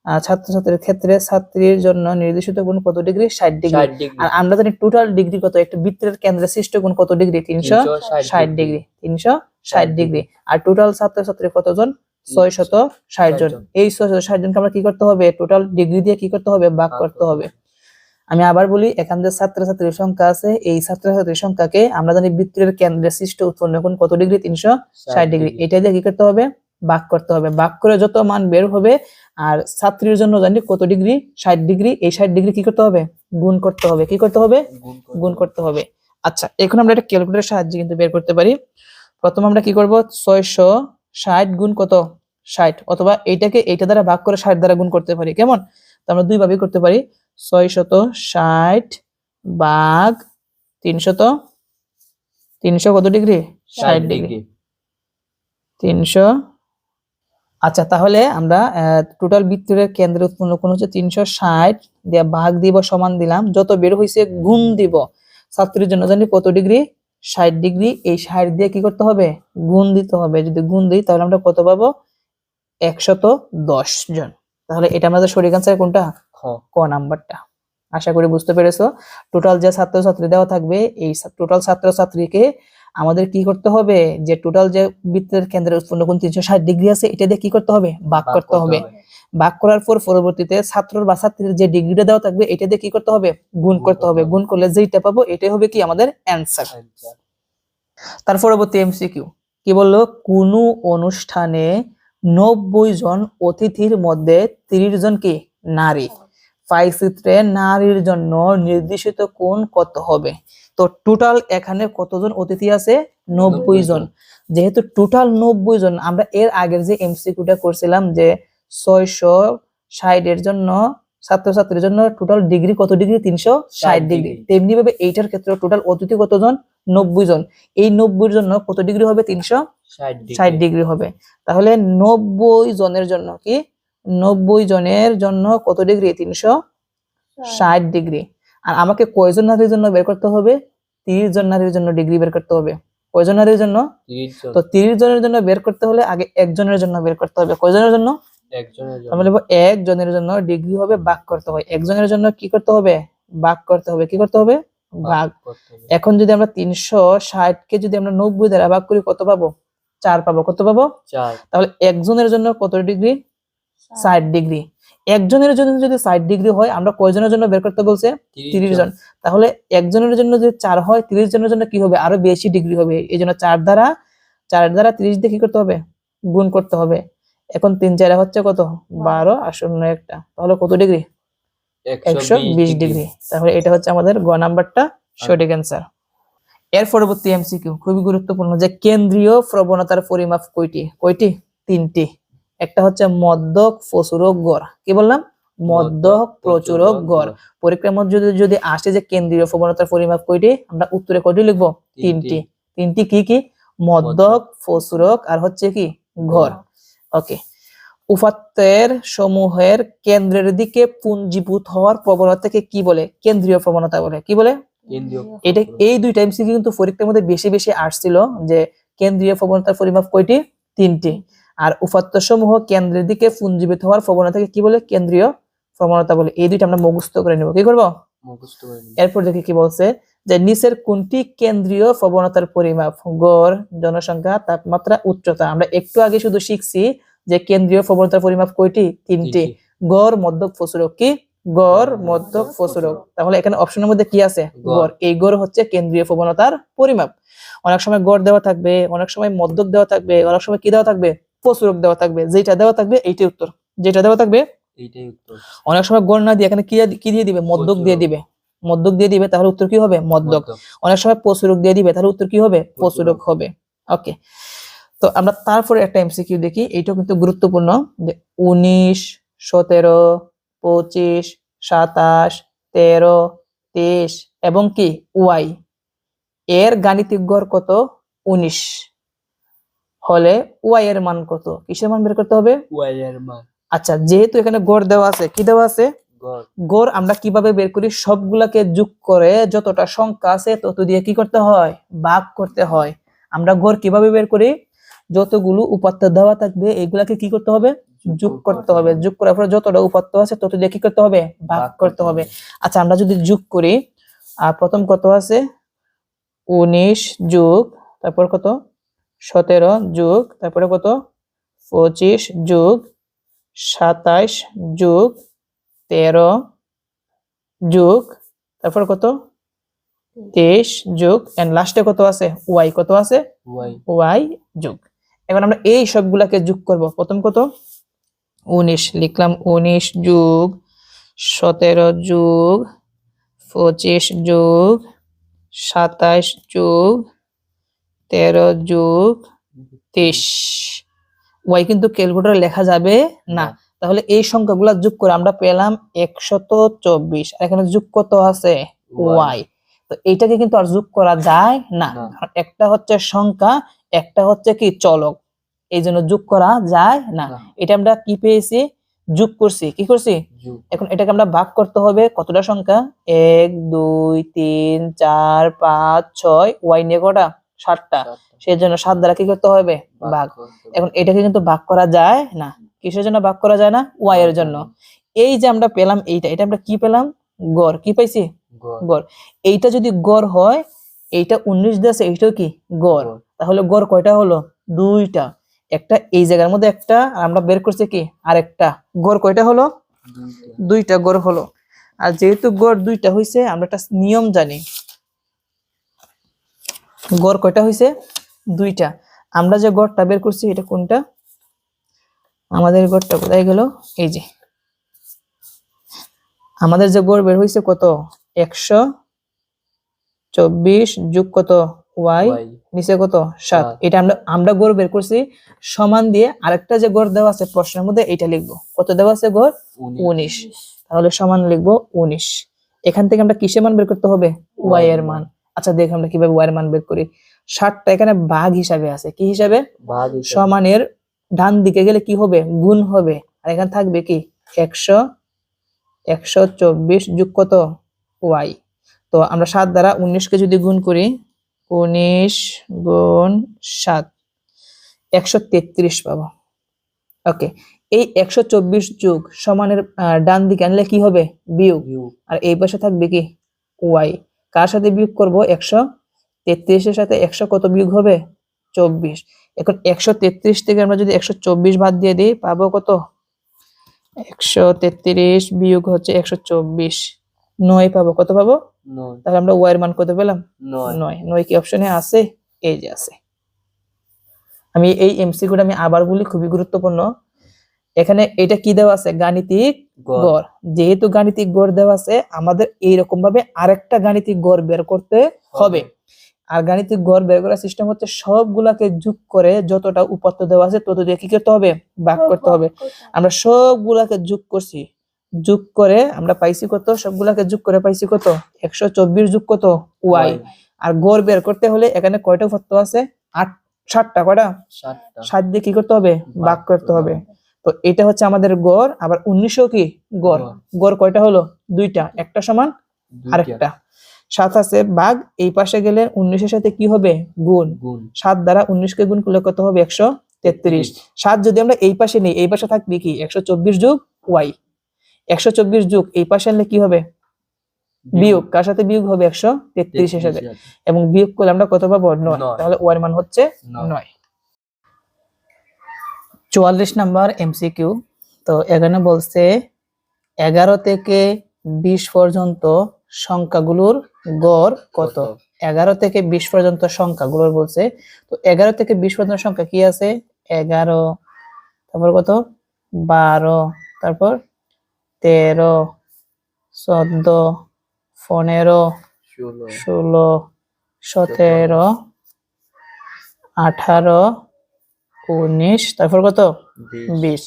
ছাত্রছাত্রীর ক্ষেত্রে ছাত্রীর জন্য নির্দেশিত কোণ কত ডিগ্রি? 60 ডিগ্রি। 60 ডিগ্রি। আর আমরা জানি টোটাল ডিগ্রি কত? একটা বৃত্তের কেন্দ্রে সৃষ্ট কোণ কত ডিগ্রি? 360 ডিগ্রি। 360 ডিগ্রি। আর টোটাল ছাত্রছাত্রী কতজন? 660 জন। এই 660 জনকে আমরা কি করতে হবে? টোটাল ডিগ্রি দিয়ে কি করতে হবে? ভাগ করতে হবে। আমি আবার বলি, এখান যে ছাত্রছাত্রীর সংখ্যা আছে, এই ছাত্রছাত্রীর সংখ্যাকে আমরা জানি বৃত্তের কেন্দ্রে সৃষ্ট উৎপন্ন কোণ কত ডিগ্রি? 360 ডিগ্রি। এটা দিয়ে কি করতে হবে? ভাগ করতে হবে। ভাগ করে যত মান বের হবে, আর ছাত্রীর জন্য জানি কত ডিগ্রি? 60 ডিগ্রি। এই 60 ডিগ্রি কি করতে হবে? গুণ করতে হবে। কি করতে হবে? গুণ করতে হবে। আচ্ছা, এখন আমরা এটা ক্যালকুলেটরের সাহায্যে কিন্তু বের করতে পারি। প্রথম আমরা কি করব? 660 গুণ কত? 60, অথবা এইটাকে এইটা দ্বারা ভাগ করে 60 দ্বারা গুণ করতে পারি। কেমন? তো আমরা দুই ভাবে করতে পারি। 660 ভাগ 300 কত ডিগ্রি? 60 ডিগ্রি। 300। আচ্ছা, তাহলে আমরা টোটাল বৃত্তের কেন্দ্রে উৎপন্ন কোণ হচ্ছে 360 দিয়ে ভাগ দিব, সমান দিলাম, যত বের হইছে গুণ দিব। ছাত্রীর জন্য জানি কত ডিগ্রি? 60 ডিগ্রি। এই 60 দিয়ে কি করতে হবে? গুণ দিতে হবে। যদি গুণ দিই তাহলে আমরা কত পাবো? 110 জন। তাহলে এটা আমাদের সঠিক অ্যান্সার কোনটা? ক নাম্বারটা। আশা করি বুঝতে পেরেছো। টোটাল যে ছাত্রছাত্রী দেওয়া থাকবে, এই টোটাল ছাত্রছাত্রীকে আমাদের কি করতে হবে? যে টোটাল যে বৃত্তের কেন্দ্রে উৎপন্ন কোণ 360 ডিগ্রি আছে, এটা দিয়ে কি করতে হবে? ভাগ করতে হবে। ভাগ করার পর পরবর্তীতে ছাত্র বা ছাত্রীর যে ডিগ্রিটা দেওয়া থাকবে, এটা দিয়ে কি করতে হবে? গুণ করতে হবে। গুণ করলে যেটা পাবো এটাই হবে কি আমাদের অ্যান্সার। তার পরবর্তী এমসিকিউ কি বললো? কোনো অনুষ্ঠানে 90 জন অতিথির মধ্যে 30 জন কি নারী। পাই চিত্রে নারীর জন্য নির্দেশিত কোণ কত হবে? তো টোটাল এখানে কতজন অতিথি আছে? 90 জন। যেহেতু টোটাল 90 জন, আমরা এর আগের যে এমসিকিউটা করছিলাম যে 660 এর জন্য ছাত্রছাত্রীর জন্য টোটাল ডিগ্রি কত ডিগ্রি? 360 ডিগ্রি। তেমনি ভাবে এইটার ক্ষেত্রে টোটাল অতিথি কতজন? 90 জন। এই 90 জন্য কত ডিগ্রি হবে? 360 ডিগ্রি হবে। তাহলে 90 জনের জন্য কি? 90 জনের জন্য কত ডিগ্রি? 360 ডিগ্রি। আর আমাকে কয়জন নারীর জন্য বের করতে হবে? 30 জন নারীর জন্য ডিগ্রি বের করতে হবে। কয়জন নারীর জন্য? 30 জন। তো 30 জনের জন্য বের করতে হলে আগে একজনের জন্য বের করতে হবে। কয়জনের জন্য? একজনের জন্য। আমরা বলবো একজনের জন্য ডিগ্রি হবে ভাগ করতে হয়। একজনের জন্য কি করতে হবে? ভাগ করতে হবে। কি করতে হবে? ভাগ করতে হবে। এখন যদি আমরা 360 কে যদি আমরা 90 দ্বারা ভাগ করি কত পাবো? 4 পাবো। কত পাবো? 4। তাহলে একজনের জন্য কত ডিগ্রি? 60 ডিগ্রি। একজনের জন্য যদি 60 ডিগ্রি হয়, আমরা কয়জনের জন্য বের করতে বলছে? 30 জন। তাহলে একজনের জন্য যদি 4 হয়, 30 জনের জন্য কি হবে? আরো বেশি ডিগ্রি হবে। এইজন্য 4 দ্বারা 30 দিয়ে কি করতে হবে? গুণ করতে হবে। এখন 3 4 হচ্ছে কত? 12 আর 0 একটা। তাহলে কত ডিগ্রি? 120 ডিগ্রি। তাহলে এটা হচ্ছে আমাদের গ নাম্বারটা সঠিক অ্যান্সার। এর পরবর্তী এমসিকিউ খুবই গুরুত্বপূর্ণ, যে কেন্দ্রীয় প্রবণতার পরিমাপ কয়টি? কয়টি? 3টি। একটা হচ্ছে মধ্যক, প্রচুরক, গড়। কি বললাম? মধ্যক, প্রচুরক, গড়। পরীক্ষার মধ্যে যদি আসে যে কেন্দ্রীয় প্রবণতার পরিমাপ কয়টি, আমরা উত্তরে কয়টি লিখবো? 3টি। 3টি কি কি? মধ্যক, প্রচুরক আর হচ্ছে কি? গড়। ওকে। উপাত্তের সমূহের কেন্দ্রের দিকে পুঞ্জীভূত হওয়ার প্রবণতাকে কি বলে? কেন্দ্রীয় প্রবণতা বলে। কি বলে? এটা এই দুইটা এমসিকিউ কিন্তু পরীক্ষার মধ্যে বেশি বেশি আসছিল, যে কেন্দ্রীয় প্রবণতার পরিমাপ কয়টি? 3টি। আর উপাত্ত সমূহ কেন্দ্রের দিকে পুঞ্জীভূত হওয়ার প্রবণতাকে কি বলে? কেন্দ্রীয় প্রবণতা বলে। এই দুইটা আমরা মুখস্থ করে নেব। কি করব? মুখস্থ করে নেব। এরপর দেখি কি বলছে, যে নিচের কোনটি কেন্দ্রীয় প্রবণতার পরিমাপ? গড়, জনসংখ্যা, তাপমাত্রা, উচ্চতা। আমরা একটু আগে শুধু শিখছি যে কেন্দ্রীয় প্রবণতার পরিমাপ কয়টি? 3টি। গড়, মধ্যক, প্রচুরক। কি? গড়, মধ্যক, প্রচুরক। তাহলে এখানে অপশনের মধ্যে কি আছে? গড়। এই গড় হচ্ছে কেন্দ্রীয় প্রবণতার পরিমাপ। অনেক সময় গড় দেওয়া থাকবে, অনেক সময় মধ্যক দেওয়া থাকবে, অনেক সময় কি দেওয়া থাকবে? প্রচুরক দেওয়া থাকবে। যেটা দেওয়া থাকবে এইটাই উত্তর। যেটা দেওয়া থাকবে এইটাই উত্তর। অনেক সময় গড় না দিয়ে এখানে কি দিয়ে দিবে? মধ্যক দিয়ে দিবে। মধ্যক দিয়ে দিবে, তাহলে উত্তর কি হবে? মধ্যক। অনেক সময় প্রচুরক দিয়ে দিবে, তাহলে উত্তর কি হবে? প্রচুরক হবে। ওকে। তো আমরা তারপরে একটা এমসিকিউ দেখি, এইটাও কিন্তু গুরুত্বপূর্ণ, যে 19, 17, 25, 27, 13, 23 এবং কি ওয়াই এর গাণিতিক গড় কত? 19 হলে ওয়াই এর মান কত? কিসের মান বের করতে হবে? ওয়াই এর মান। আচ্ছা, যেহেতু এখানে গড় দেওয়া আছে, কি দেওয়া আছে? গড় আমরা কিভাবে বের করি? সবগুলাকে যোগ করে যতটা সংখ্যা আছে তত দিয়ে কি করতে হয়? ভাগ করতে হয়। আমরা গড় কিভাবে বের করি? যতগুলো উপাত্ত দেওয়া থাকবে এগুলাকে কি করতে হবে? যোগ করতে হবে। যোগ করার পরে যতটা উপাত্ত আছে তত দিয়ে কি করতে হবে? ভাগ করতে হবে। আচ্ছা, আমরা যদি যোগ করি, প্রথম কত আছে? 19 যোগ, তারপর কত? 17 যোগ, তারপরে কত? 25 যোগ 27 যোগ 13 যোগ, তারপর কত? 23 যোগ, এন্ড লাস্টে কত আছে? ওয়াই। কত আছে? ওয়াই যোগ। এখন আমরা এই সবগুলাকে যোগ করব। প্রথম কত? 19 লিখলাম, 19 যোগ 17 যোগ 25 যোগ 27 যোগ 13 যোগ 23। ওয়াই কিন্তু ক্যালকুলেটরে লেখা যাবে না। তাহলে এই সংখ্যাগুলা যোগ করে আমরা পেলাম 124। আর এখানে যোগ কত আছে? ওয়াই। তো এইটাকে কিন্তু আর যোগ করা যায় না, কারণ একটা হচ্ছে সংখ্যা, একটা হচ্ছে কি চলক, এই জন্য যোগ করা যায় না। এটা আমরা কি পেয়েছি? যোগ করছি। কি করছি? এখন এটাকে আমরা ভাগ করতে হবে কতটা সংখ্যা? 1 2 3 4 5 6, ওয়াই নিয়ে কটা? 7টা। সেই জন্য 7 দ্বারা কি করতে হবে? ভাগ। এখন এটাকে কিন্তু ভাগ করা যায় না। কিসের জন্য ভাগ করা যায় না? ওয়াই এর জন্য। এই যে আমরা পেলাম এটা আমরা কি পেলাম? গড়। কি পাইছি? গড়। এইটা যদি গড় হয়, এইটা 19 দিয়েছে, এইটাও কি গড়। তাহলে গড় কয়টা হলো? 2টা। একটা এই জায়গার মধ্যে একটা, আর আমরা বের করছি কি আরেকটা। গড় কয়টা হলো? 2টা গড় হলো। আর যেহেতু গড় 2টা হইছে, আমরা একটা নিয়ম জানি। গড় কয়টা হইছে? 2টা। আমরা যে গড়টা বের করছি, এটা কোনটা? আমাদের গড়টা কোথায় গেল? এই যে আমাদের যে গড় বের হইছে কত? 124 যোগ কত? ওয়াই, নিচে কত? 7। এটা আমরা গড় বের করছি। সমান দিয়ে আরেকটা যে গড় দেওয়া আছে প্রশ্নের মধ্যে, এটা লিখবো। কত দেওয়া আছে গড়? 19। তাহলে সমান লিখবো 19। এখান থেকে আমরা কিসের মান বের করতে হবে? ওয়াই এর মান। আচ্ছা, দেখ আমরা কিভাবে ওয়াই এর মান বের করি। 7টা এখানে ভাগ হিসাবে আছে। কি হিসাবে? সমানের ডান দিকে গেলে কি হবে? গুণ হবে। আর এখানে থাকবে কি 124 যোগ কত? ওয়াই। তো আমরা 7 দ্বারা 19 কে যদি গুণ করি, 19 গুণ 7, 133 পাবো। ওকে, এই 124 যোগ সমানের ডান দিকে আনলে কি হবে? বিয়োগ। আর এই পাশে থাকবে কি? ওয়াই। কার সাথে বিয়োগ করব? 133 এর সাথে 100 কত বিয়োগ হবে? 24। এখন 133 থেকে আমরা যদি 124 বাদ দিয়ে দিই, পাবো কত? 133 বিয়োগ হচ্ছে 124, 9 পাবো। কত পাবো? 9। তাহলে আমরা ওয়াই এর মান কত পেলাম? 9। 9 কি অপশনে আছে? এই যে আছে। আমি এই এমসিকিউটা আমি আবার বলি, খুবই গুরুত্বপূর্ণ। এখানে এটা কি দেওয়া আছে? গাণিতিক গড়। যেহেতু গাণিতিক গড় দেওয়া আছে, আমাদের এইরকম ভাবে আরেকটা গাণিতিক গড় বের করতে হবে। আর গাণিতিক গড় বের করার সিস্টেম হচ্ছে সবগুলাকে যোগ করে যতটা উপাত্ত দেওয়া আছে তত দিয়ে কি করতে হবে? ভাগ করতে হবে। আমরা সবগুলাকে যোগ করছি, যোগ করে আমরা পাইছি কত? সবগুলাকে যোগ করে পাইছি কত? 124 যোগ কত? ওয়াই। আর গড় বের করতে হলে এখানে কয়টা উপাত্ত আছে? 7টা। কয়টা? 7 দিয়ে কি করতে হবে? ভাগ করতে হবে। তো এটা হচ্ছে আমাদের গড়। আবার 19ও কি গড়। গড় কয়টা হলো? 2টা। একটা সমান আরেকটা। 7 আছে ভাগ, এই পাশে গেলে 19 এর সাথে কি হবে? গুণ। 7 দ্বারা 19 কে গুণ করলে কত হবে? 133। 7 যদি আমরা এই পাশে নেই, এই পাশে থাকবে কি? 124 যোগ ওয়াই। 124 যোগ এই পাশে আনলে কি হবে? বিয়োগ। কার সাথে বিয়োগ হবে? 133 এর সাথে। এবং বিয়োগ করলে আমরা কত পাবো? 9। তাহলে ওয়াই এর মান হচ্ছে 9। 44 নাম্বার এমসিকিউ। তো এখানে বলছে 11 থেকে 20 পর্যন্ত সংখ্যাগুলোর গড় কত? 11 থেকে 20 পর্যন্ত সংখ্যাগুলোর বলছে। তো 11 থেকে 20 পর্যন্ত সংখ্যা কি আছে? 11, তারপর কত? 12, তারপর 13, 14, 15, 16, 17, 18, 19, তারপর কত? 20।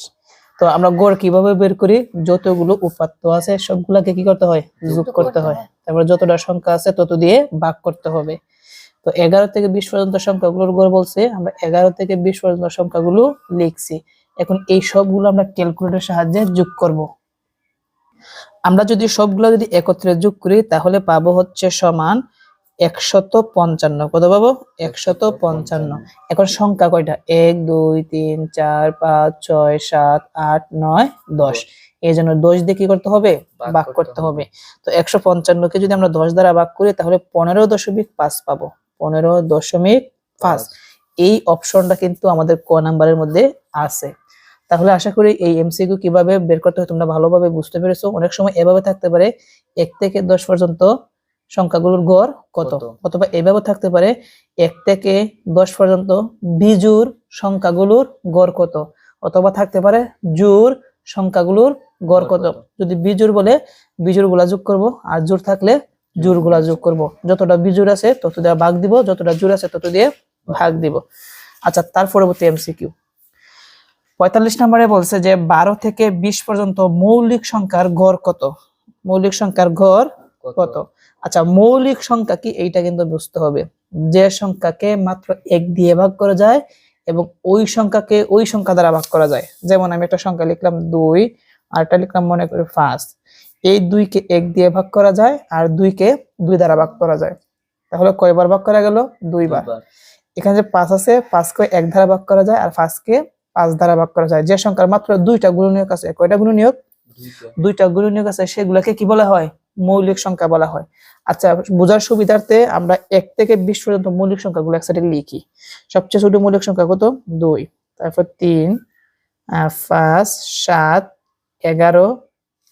তো আমরা গড় কিভাবে বের করি? যতগুলো উপাত্ত আছে সবগুলাকে কি করতে হয়? যোগ করতে হয়। তারপর যতটা সংখ্যা আছে তত দিয়ে ভাগ করতে হবে। তো 11 থেকে 20 পর্যন্ত সংখ্যাগুলোর গড় বলছে, আমরা 11 থেকে 20 পর্যন্ত সংখ্যাগুলো লিখছি। এখন এই সবগুলো আমরা ক্যালকুলেটরের সাহায্যে যোগ করব। আমরা যদি সবগুলো একত্রে যোগ করি তাহলে পাবো হচ্ছে সমান 155 কত পাবো 155। এখন সংখ্যা কয়টা 1 2 3 4 5 6 7 8 9 10। এই জন্য 10 দিয়ে কি করতে হবে ভাগ করতে হবে। তো 155 কে যদি আমরা 10 দ্বারা ভাগ করি তাহলে 15.5 পাবো 15.5। এই অপশনটা কিন্তু আমাদের ক নাম্বারের মধ্যে আছে। তাহলে আশা করি এই এমসিকিউ কিভাবে বের করতে হয় তোমরা ভালোভাবে বুঝতে পেরেছো। অনেক সময় এভাবে থাকতে পারে 1 থেকে 10 পর্যন্ত সংখ্যাগুলোর গড় কত, অথবা এভাবে থাকতে পারে 1 থেকে 10 পর্যন্ত বিজোড় সংখ্যাগুলোর গড় কত, অথবা থাকতে পারে জোড় সংখ্যাগুলোর গড় কত। যদি বিজোড় বলে বিজোড় গুলা যোগ করব, আর জোড় থাকলে জোড় গুলা যোগ করব। যতটা বিজোড় আছে তত দিয়ে ভাগ দিব, যতটা জোড় আছে তত দিয়ে ভাগ দিব। আচ্ছা, তার পরবর্তী এমসিকিউ 45 নম্বরে বলছে যে 12 থেকে 20 পর্যন্ত মৌলিক সংখ্যার গড় কত। মৌলিক সংখ্যার গড় কত? আচ্ছা, মৌলিক সংখ্যা কি এইটা কিন্তু বুঝতে হবে। যে সংখ্যাকে মাত্র 1 দিয়ে ভাগ করা যায় এবং ওই সংখ্যাকে ওই সংখ্যা দ্বারা ভাগ করা যায়। যেমন আমি একটা সংখ্যা লিখলাম 2, আর একটা লিখলাম মনে করি 5। এই 2 কে 1 দিয়ে ভাগ করা যায় আর 2 কে 2 দ্বারা ভাগ করা যায়। তাহলে কয়বার ভাগ করা গেল? 2 বার। এখানে যে 5 আছে, 5 কে 1 দ্বারা ভাগ করা যায় আর 5 কে 5 দ্বারা ভাগ করা যায়। যে সংখ্যার মাত্র 2টা গুণনীয়ক আছে, কয়টা গুণনীয়ক? 2টা গুণনীয়ক আছে, সেগুলোকে কি বলা হয়? মৌলিক সংখ্যা বলা হয়। আচ্ছা, বোঝার সুবিধার্থে আমরা 1 থেকে 20 পর্যন্ত মৌলিক সংখ্যাগুলো একসাথে লিখি। সবচেয়ে ছোট মৌলিক সংখ্যা কত? 2, তারপর 3, 5, 7, 11,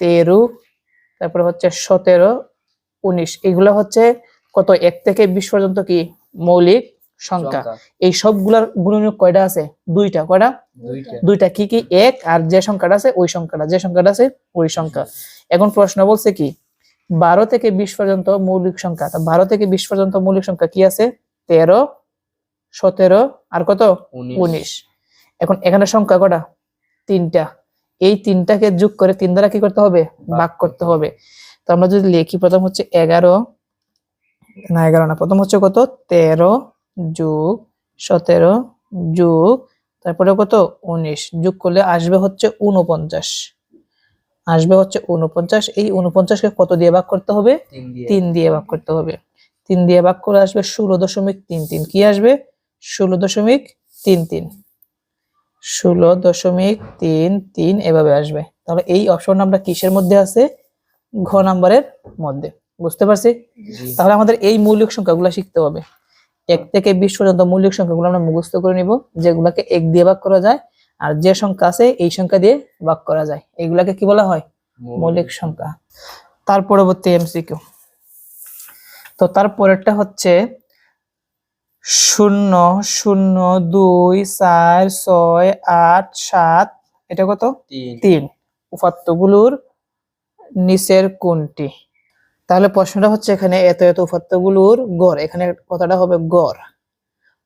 13, তারপরে হচ্ছে 17, 19। এগুলো হচ্ছে কত? 1 থেকে 20 পর্যন্ত কি মৌলিক সংখ্যা। এই সবগুলার গুণনীয়ক কয়টা আছে? 2টা। কয়টা? 2টা। কি কি? 1 আর যে সংখ্যাটা আছে ওই সংখ্যাটা, যে সংখ্যাটা আছে ওই সংখ্যা। এখন প্রশ্ন বলছে কি 12 থেকে 20 পর্যন্ত মৌলিক সংখ্যা। 12 থেকে 20 পর্যন্ত মৌলিক সংখ্যা কি আছে? 13, 17 আর কত? 19। এখন এখানে সংখ্যা কয়টা? 3টা। এই 3টাকে যোগ করে 3 দ্বারা কি করতে হবে? ভাগ করতে হবে। তো আমরা যদি লিখি, প্রথম হচ্ছে 11 না 11 না, প্রথম হচ্ছে কত? 13 যোগ 17 যোগ তারপরে কত? 19 যোগ করলে আসবে হচ্ছে 49। আসবে হচ্ছে 49। এই 49 কে কত দিয়ে ভাগ করতে হবে? 3 দিয়ে ভাগ করতে হবে। 3 দিয়ে ভাগ করে আসবে 16.33। কি আসবে? 16.33। 16.33 এভাবে আসবে। তাহলে এই অপশন আমরা কিসের মধ্যে আছে? ঘ নাম্বারের মধ্যে। বুঝতে পারছি? তাহলে আমাদের এই মৌলিক সংখ্যাগুলো শিখতে হবে। 1 থেকে 20 পর্যন্ত মৌলিক সংখ্যাগুলো আমরা মুখস্থ করে নিব, যেগুলোকে 1 দিয়ে ভাগ করা যায় আর যে সংখ্যা আছে এই সংখ্যা দিয়ে ভাগ করা যায়। এগুলাকে কি বলা হয়? মৌলিক সংখ্যা। তার পরবর্তী এমসিকিউ, তো তারপরেরটা হচ্ছে 0 0 2 4 6 8 7, এটা কত? 3 উপাত্তগুলোর নিচের কোনটি? তাহলে প্রশ্নটা হচ্ছে এখানে এত এত উপাত্তগুলোর গড়, এখানে কথাটা হবে গড়।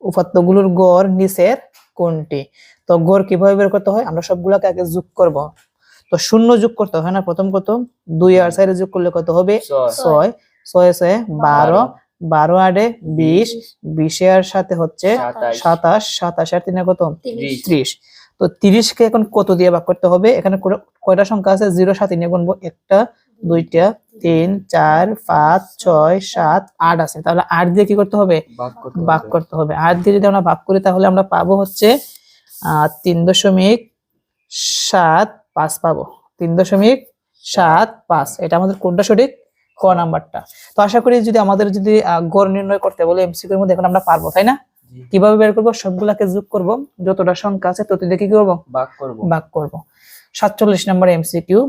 উপাত্তগুলোর গড় নিচের কোনটি? তো গড় কিভাবে বের করতে হয়? আমরা সবগুলোকে আগে যোগ করব। তো 0 যোগ করতে হয় না, প্রথম কত? 2 আর 4 যোগ করলে কত হবে? 6, 6 6 12, 12 আর 20, 20 এর সাথে হচ্ছে 27, 27 আর 3 কত? 30। তো 30 কে এখন কত দিয়ে ভাগ করতে হবে? এখানে কয়টা সংখ্যা আছে? 0 7 নিয়ে গুনবো। 1টা 2টা 3 4 5 6 7 8 আছে। তাহলে 8 দিয়ে কি করতে হবে? ভাগ করতে হবে। 8 দিয়ে যদি আমরা ভাগ করি তাহলে আমরা পাবো হচ্ছে 3.75 পাবো। 3.75। এটা আমাদের কোনটা সঠিক? ক নাম্বারটা। তো আশা করি যদি আমাদের যদি গড় নির্ণয় করতে বলে এমসিকিউ এর মধ্যে এখন আমরা পারবো, তাই না? কিভাবে বের করব? সবগুলাকে যোগ করব, যতটা সংখ্যা আছে তত দিয়ে কি করব? ভাগ করব। 47 নম্বর এমসিকিউ,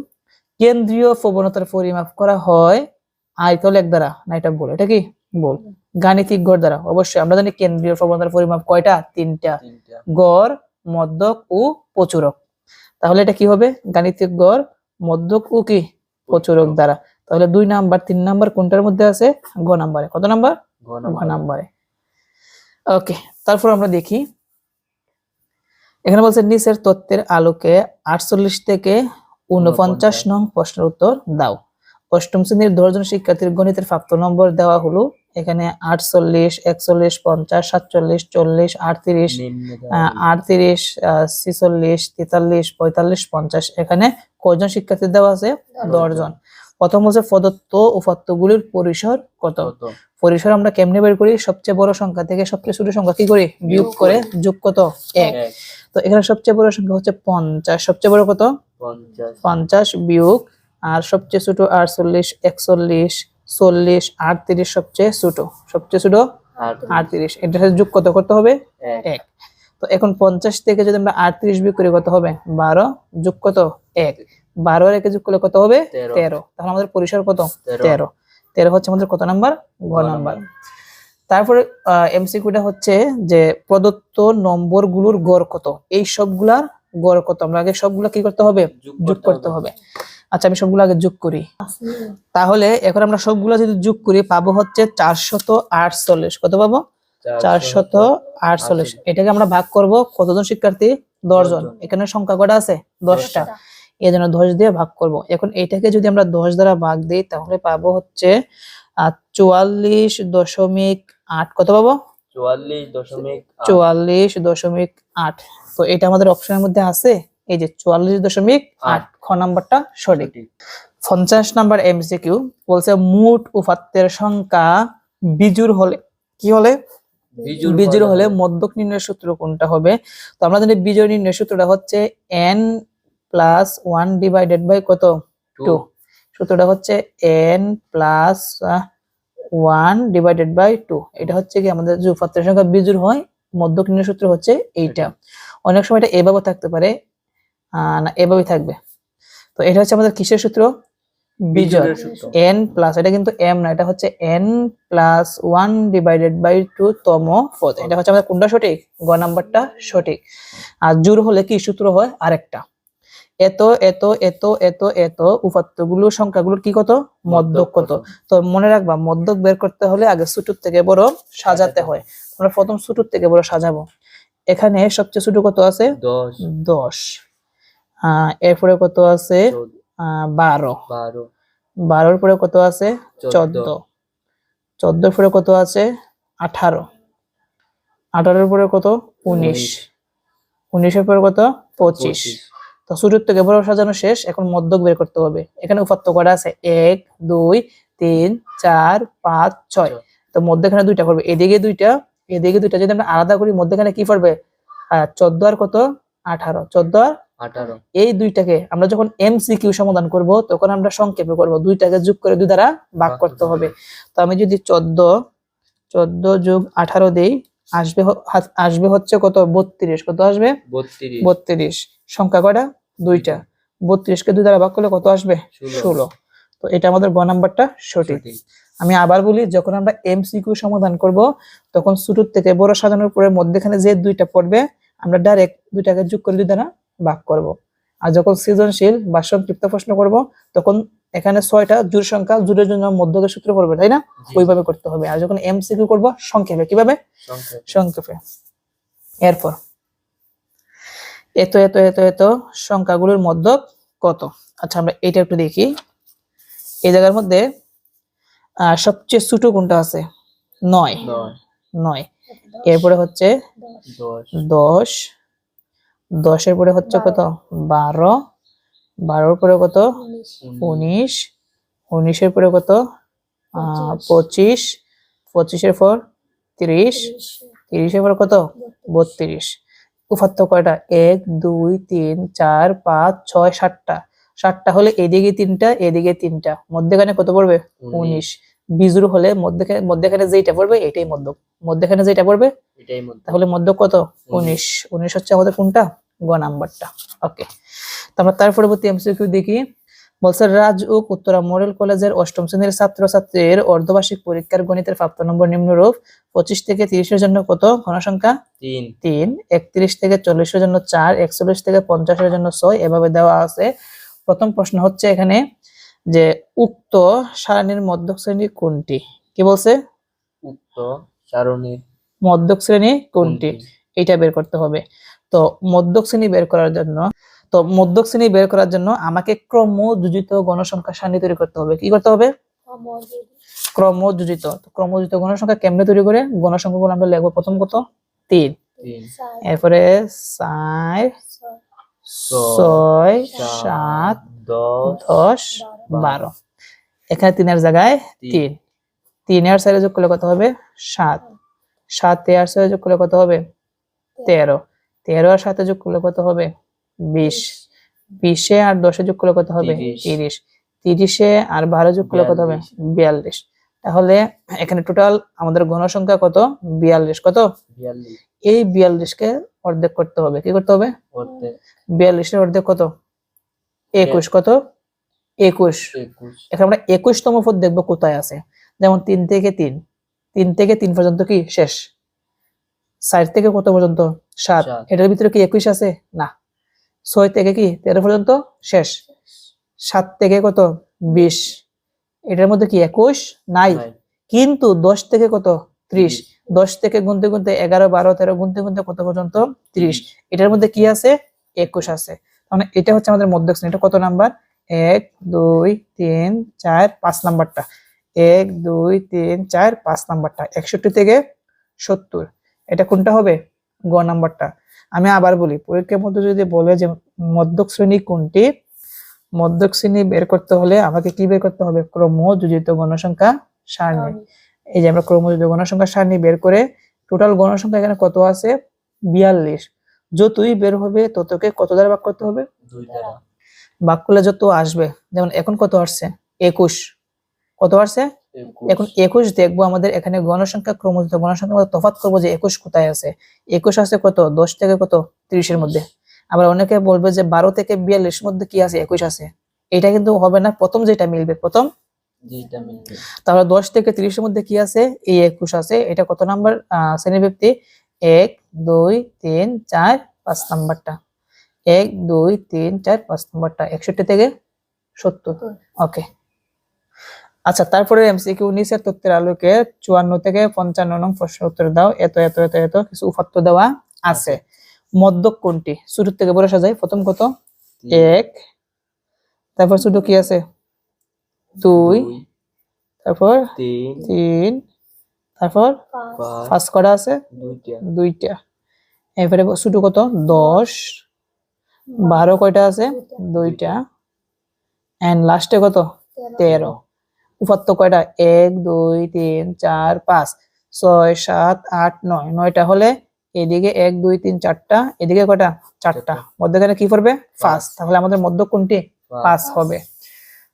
কেন্দ্রীয় প্রবণতার পরিমাপ করা হয় আয়তলেখ দ্বারা, না এটা বল, এটা কি বল? গাণিতিক গড় দ্বারা। অবশ্যই আমরা জানি কেন্দ্রীয় প্রবণতার পরিমাপ কয়টা? 3টা, গড়, মধ্যক ও প্রচুরক। তাহলে এটা কি হবে? গাণিতিক গড়, মধ্যক ও কি প্রচুরক দ্বারা। তাহলে 2 নাম্বার 3 নাম্বার কোনটার মধ্যে আছে? গ নাম্বারে। কত নাম্বার? গ নাম্বারে। ওকে, তারপর আমরা দেখি এখানে বলছে নিচের তথ্যের আলোকে 48 থেকে 49 নং প্রশ্নের উত্তর দাও। অষ্টম শ্রেণীর 10 জন শিক্ষার্থীর গণিতের প্রাপ্ত নম্বর দেওয়া হলো। এখানে 48, 41, 50, 47, 40, 38, 38, 46, 43, 45, 50। এখানে কয়জন শিক্ষার্থী দেওয়া আছে? 10 জন। প্রথম হচ্ছে প্রদত্ত উপাত্তগুলির পরিসর কত। কত পরিসর আমরা কেমনে বের করি, সবচেয়ে বড় সংখ্যা থেকে সবচেয়ে ছোট সংখ্যা কি করি, বিয়োগ করে যোগ কত, 1। এক তো এখানে সবচেয়ে বড় সংখ্যা হচ্ছে 50, সবচেয়ে বড় কত 50 50 বিয়োগ, আর সবচেয়ে ছোট 48, 41, 40, 38 সবচেয়ে ছোট, সবচেয়ে ছোট 38, এটার সাথে যোগ কত করতে হবে, এক 1। তো এখন 50 থেকে যদি আমরা 38 বিয়োগ করি কত হবে, 12 যোগ কত 1, 12 আর 1 যোগ করলে কত হবে 13 13। তাহলে আমাদের পরিসর কত 13 13 হচ্ছে আমাদের কত নাম্বার, ঘ নাম্বার। তারপরে এমসিকিউটা হচ্ছে যে প্রদত্ত নম্বরগুলোর গড় কত, এই সবগুলার গড় কত, আমরা আগে সবগুলা কি করতে হবে, যোগ করতে হবে। আচ্ছা আমি সবগুলো আগে যোগ করি, তাহলে এখন আমরা সবগুলা যদি যোগ করি পাবো হচ্ছে 448, কত পাবো 448। এটাকে আমরা ভাগ করব কতজন শিক্ষার্থী, 10 জন। এখানে সংখ্যা কটা আছে, 10টা, এই জন্য 10 দিয়ে ভাগ করব। এখন এটাকে যদি আমরা 10 দ্বারা ভাগ দিই তাহলে পাবো হচ্ছে 44.8, কত পাবো 44.8। তো এটা আমাদের অপশনের মধ্যে আছে, এই যে 44.8, খ নাম্বারটা সঠিক। 50 নাম্বার এমসিকিউ বলছে মোট উপাত্তের সংখ্যা বিজোড় হলে কি হলে, বিজোড় হলে মধ্যক নির্ণয়ের সূত্র কোনটা হবে। তো আমরা জানি বিজোড় নির্ণয়ের সূত্রটা হচ্ছে n প্লাস 1 ডিভাইডেড বাই কত 2, সূত্রটা হচ্ছে n প্লাস 1 ডিভাইডেড বাই 2। এটা হচ্ছে কি আমাদের যে উপাত্তের সংখ্যা বিজোড় হয় মধ্যক নির্ণয়ের সূত্র হচ্ছে এইটা। অনেক সময় এটা এভাবে থাকতে পারে, না এভাবেই থাকবে। তো এটা হচ্ছে আমাদের কিসের সূত্র, বিজোড়, n প্লাস, এটা কিন্তু m না, এটা হচ্ছে n প্লাস 1 ডিভাইডেড বাই 2 তম পদ। এটা হচ্ছে আমাদের কোনটা সঠিক, গ নাম্বারটা সঠিক। আর জোড় হলে কি সূত্র হয় আরেকটা, এত এত এত এত এত উপাত্তগুলো সংখ্যাগুলোর কি কত, মধ্যক কত। তো মনে রাখবা মধ্যক বের করতে হলে আগে ছোট থেকে বড় সাজাতে হয়। আমরা প্রথম ছোট থেকে বড় সাজাবো। এখানে সবচেয়ে ছোট কত আছে, 10। এরপরে কত আছে 12, 12 পরে কত আছে 14, 14 পরে কত আছে 18, 18 পরে কত 19, 19 পরে কত 25। তো ছোট থেকে বড় সাজানো শেষ, এখন মধ্যক বের করতে হবে। এখানে উপাত্ত কটা আছে 1 2 3 4 5 6। তো মধ্যখানে দুইটা করবে, এদিকে দুইটা এদিকে দুইটা, যদি আমরা আলাদা করি মধ্যখানে কি পড়বে 14 আর কত 18, 14 আর 18। এই দুইটাকে আমরা যখন এমসিকিউ সমাধান করব তখন আমরা সংক্ষেপে করব, দুইটাকে যোগ করে 2 দ্বারা ভাগ করতে হবে। তো আমি যদি 14 যোগ 18 দেই আসবে হচ্ছে কত 32, কত আসবে 32। সংখ্যা কয়টা, দুইটা, 32 কে 2 দ্বারা ভাগ করলে কত আসবে 16। তো এটা আমাদের গ নাম্বারটা সঠিক। আমি আবার বলি, যখন আমরা এমসিকিউ সমাধান করব তখন ছোট থেকে বড় সাজানোর পরে মধ্যখানে যে দুইটা পড়বে আমরা ডাইরেক্ট দুইটাকে যোগ করে 2 দ্বারা ভাগ করব। আর যখন সৃজনশীল বা সংক্ষিপ্ত প্রশ্ন করব তখন এখানে 6টা জোড় সংখ্যা, জোড়ের জন্য মধ্যকের সূত্র পড়বে, তাই না, ওইভাবে করতে হবে। আর যখন এমসিকিউ করব সংক্ষেপে, কিভাবে, সংক্ষেপে। এরপর এত এত এত এত সংখ্যাগুলোর মধ্যক কত। আচ্ছা আমরা এটা একটু দেখি, এই জায়গার মধ্যে সবচেয়ে ছোট কোনটা আছে, 9। এরপরে হচ্ছে 10, 10 পরে হচ্ছে কত 12, 12 পরে কত 19, 19 পরে কত 25, 25 পর 30, 30 পর কত 32। উপাত্ত কয়টা 1 2 3 4 5 6 7টা, 7টা হলে এদিকে 3টা এদিকে 3টা, মধ্যখানে কত পড়বে 19। বিজোড় হলে মধ্যখানে যেটা পড়বে এটাই মধ্যক, মধ্যখানে যেটা পড়বে এটাই মধ্যক, তাহলে মধ্যক কত 19। 19 হচ্ছে আমাদের কোনটা, গ নাম্বারটা। ওকে, তারপর তার পরবর্তী এমসিকিউ দেখি। বলছে রাজউক উত্তরা মডেল কলেজের 8ম শ্রেণীর ছাত্রছাত্রীর অর্ধবার্ষিক পরীক্ষার গণিতের প্রাপ্ত নম্বর নিম্নরূপ: 25 থেকে 30 এর জন্য কত ঘনসংখ্যা 3, 31 থেকে 40 এর জন্য 4, 41 থেকে 50 এর জন্য 6, এভাবে দেওয়া আছে। প্রথম প্রশ্ন হচ্ছে এখানে যে উক্ত সারণীর মধ্যক শ্রেণী কোনটি, কি বলছে, উক্ত সারণীর মধ্যক শ্রেণী কোনটি, এটা বের করতে হবে। তো মধ্যক শ্রেণী বের করার জন্য আমাকে ক্রমযোজিত গণসংখ্যা সারণী তৈরি করতে হবে। কি করতে হবে, ক্রমযোজিত। ক্রমযোজিত গণসংখ্যা কেমনে তৈরি করে, গণসংখ্যাগুলো আমরা লিখবো প্রথম কত 3, এরপরে 4 6 7 10 12। এখানে 3 এর জায়গায় 3, 3 আর 4 যোগ করলে কত হবে 7, 7 আর 4 যোগ করলে কত হবে 13, 13 আর 7 যোগ করলে কত হবে 20, 20 আর 10 যোগ করলে কত হবে 30, 30 আর 12 যোগ করলে কত হবে 42। তাহলে এখানে টোটাল আমাদের ঘনসংখ্যা কত 42, কত 42 এই 42 কে অর্ধেক করতে হবে, কি করতে হবে অর্ধেক 42 এর অর্ধেক কত 21, কত 21। 21 এখন আমরা 21তম পদ দেখবো কোথায় আছে, যেমন 3 থেকে 3, 3 থেকে 3 পর্যন্ত কি শেষ, 4 থেকে কত পর্যন্ত 7, সাত। এটার ভিতরে কি 21 আছে না, 6 থেকে কি 13 পর্যন্ত শেষ, 7 থেকে কত 20, এটার মধ্যে কি 21 নাই, নাই। কিন্তু 10 থেকে কত 30, 10 থেকে গুনতে গুনতে 11 12 13 গুনতে গুনতে কত পর্যন্ত 30, এটার মধ্যে কি আছে 21 আছে। মানে এটা হচ্ছে আমাদের মধ্যক শ্রেণী। এটা কত নাম্বার 1 2 3 4 5 নাম্বারটা, 1 2 3 4 5 নাম্বারটা, 61 থেকে 70, এটা কোনটা হবে গ নাম্বারটা। আমি আবার বলি, পরীক্ষার মধ্যে যদি বলে যে মধ্যক শ্রেণী কোনটি, মধ্যক শ্রেণী বের করতে হলে আমাকে কি বের করতে হবে ক্রমযোজিত গণসংখ্যা সারণী। এই যে আমরা ক্রমযোজিত গণসংখ্যা সারণী বের করে টোটাল গণসংখ্যা এখানে কত আছে 42, যতই বের হবে ততকে কত দ্বারা ভাগ করতে হবে, 2 দ্বারা ভাগ করলে যত আসবে, যেমন এখন কত আসছে 21, কত আসছে এখন 21 দেখবো আমাদের এখানে গণসংখ্যা ক্রমযোজিত গণসংখ্যার মধ্যে তফাৎ করবো যে 21 কোথায় আছে, 21 আছে কত 10 থেকে কত 30 এর মধ্যে। আবার অনেকে বলবে যে 12 থেকে 42 এর মধ্যে কি আছে 21 আছে, এটা কিন্তু হবে না, প্রথম যেটা মিলবে প্রথম, যেটা মিলবে তাহলে 10 থেকে 30 এর মধ্যে কি আছে এই 21 আছে, এটা কত নাম্বার শ্রেণীব্যক্তি 1 2 3 4 5 নাম্বারটা, 1 2 3 4 5 নাম্বারটা 61 থেকে 70। ওকে, আচ্ছা তারপরে এমসিকিউ নিচের তথ্যের আলোকে 54 থেকে 55 নং প্রশ্নের উত্তর দাও, এত এত এত এত কিছু উপাত্ত দেওয়া আছে। মধ্যক কোনটি, ছোট থেকে বড় সাজাই, প্রথম কত 1, তারপর ছোট কি আছে 2, তারপর 3 3, তারপর 5 5 কটা আছে 2টা 2টা, এরপরে ছোট কত 10, 12 কয়টা আছে 2টা, এন্ড লাস্টে কত 13। উপাত্ত কয়টা 1 2 3 4 5 6 7 8 9, 9টা হলে এদিকে 1 2 3 4টা, এদিকে কয়টা 4টা, মধ্যখানে কি করবে 5, তাহলে আমাদের মধ্যক কোনটি 5 হবে।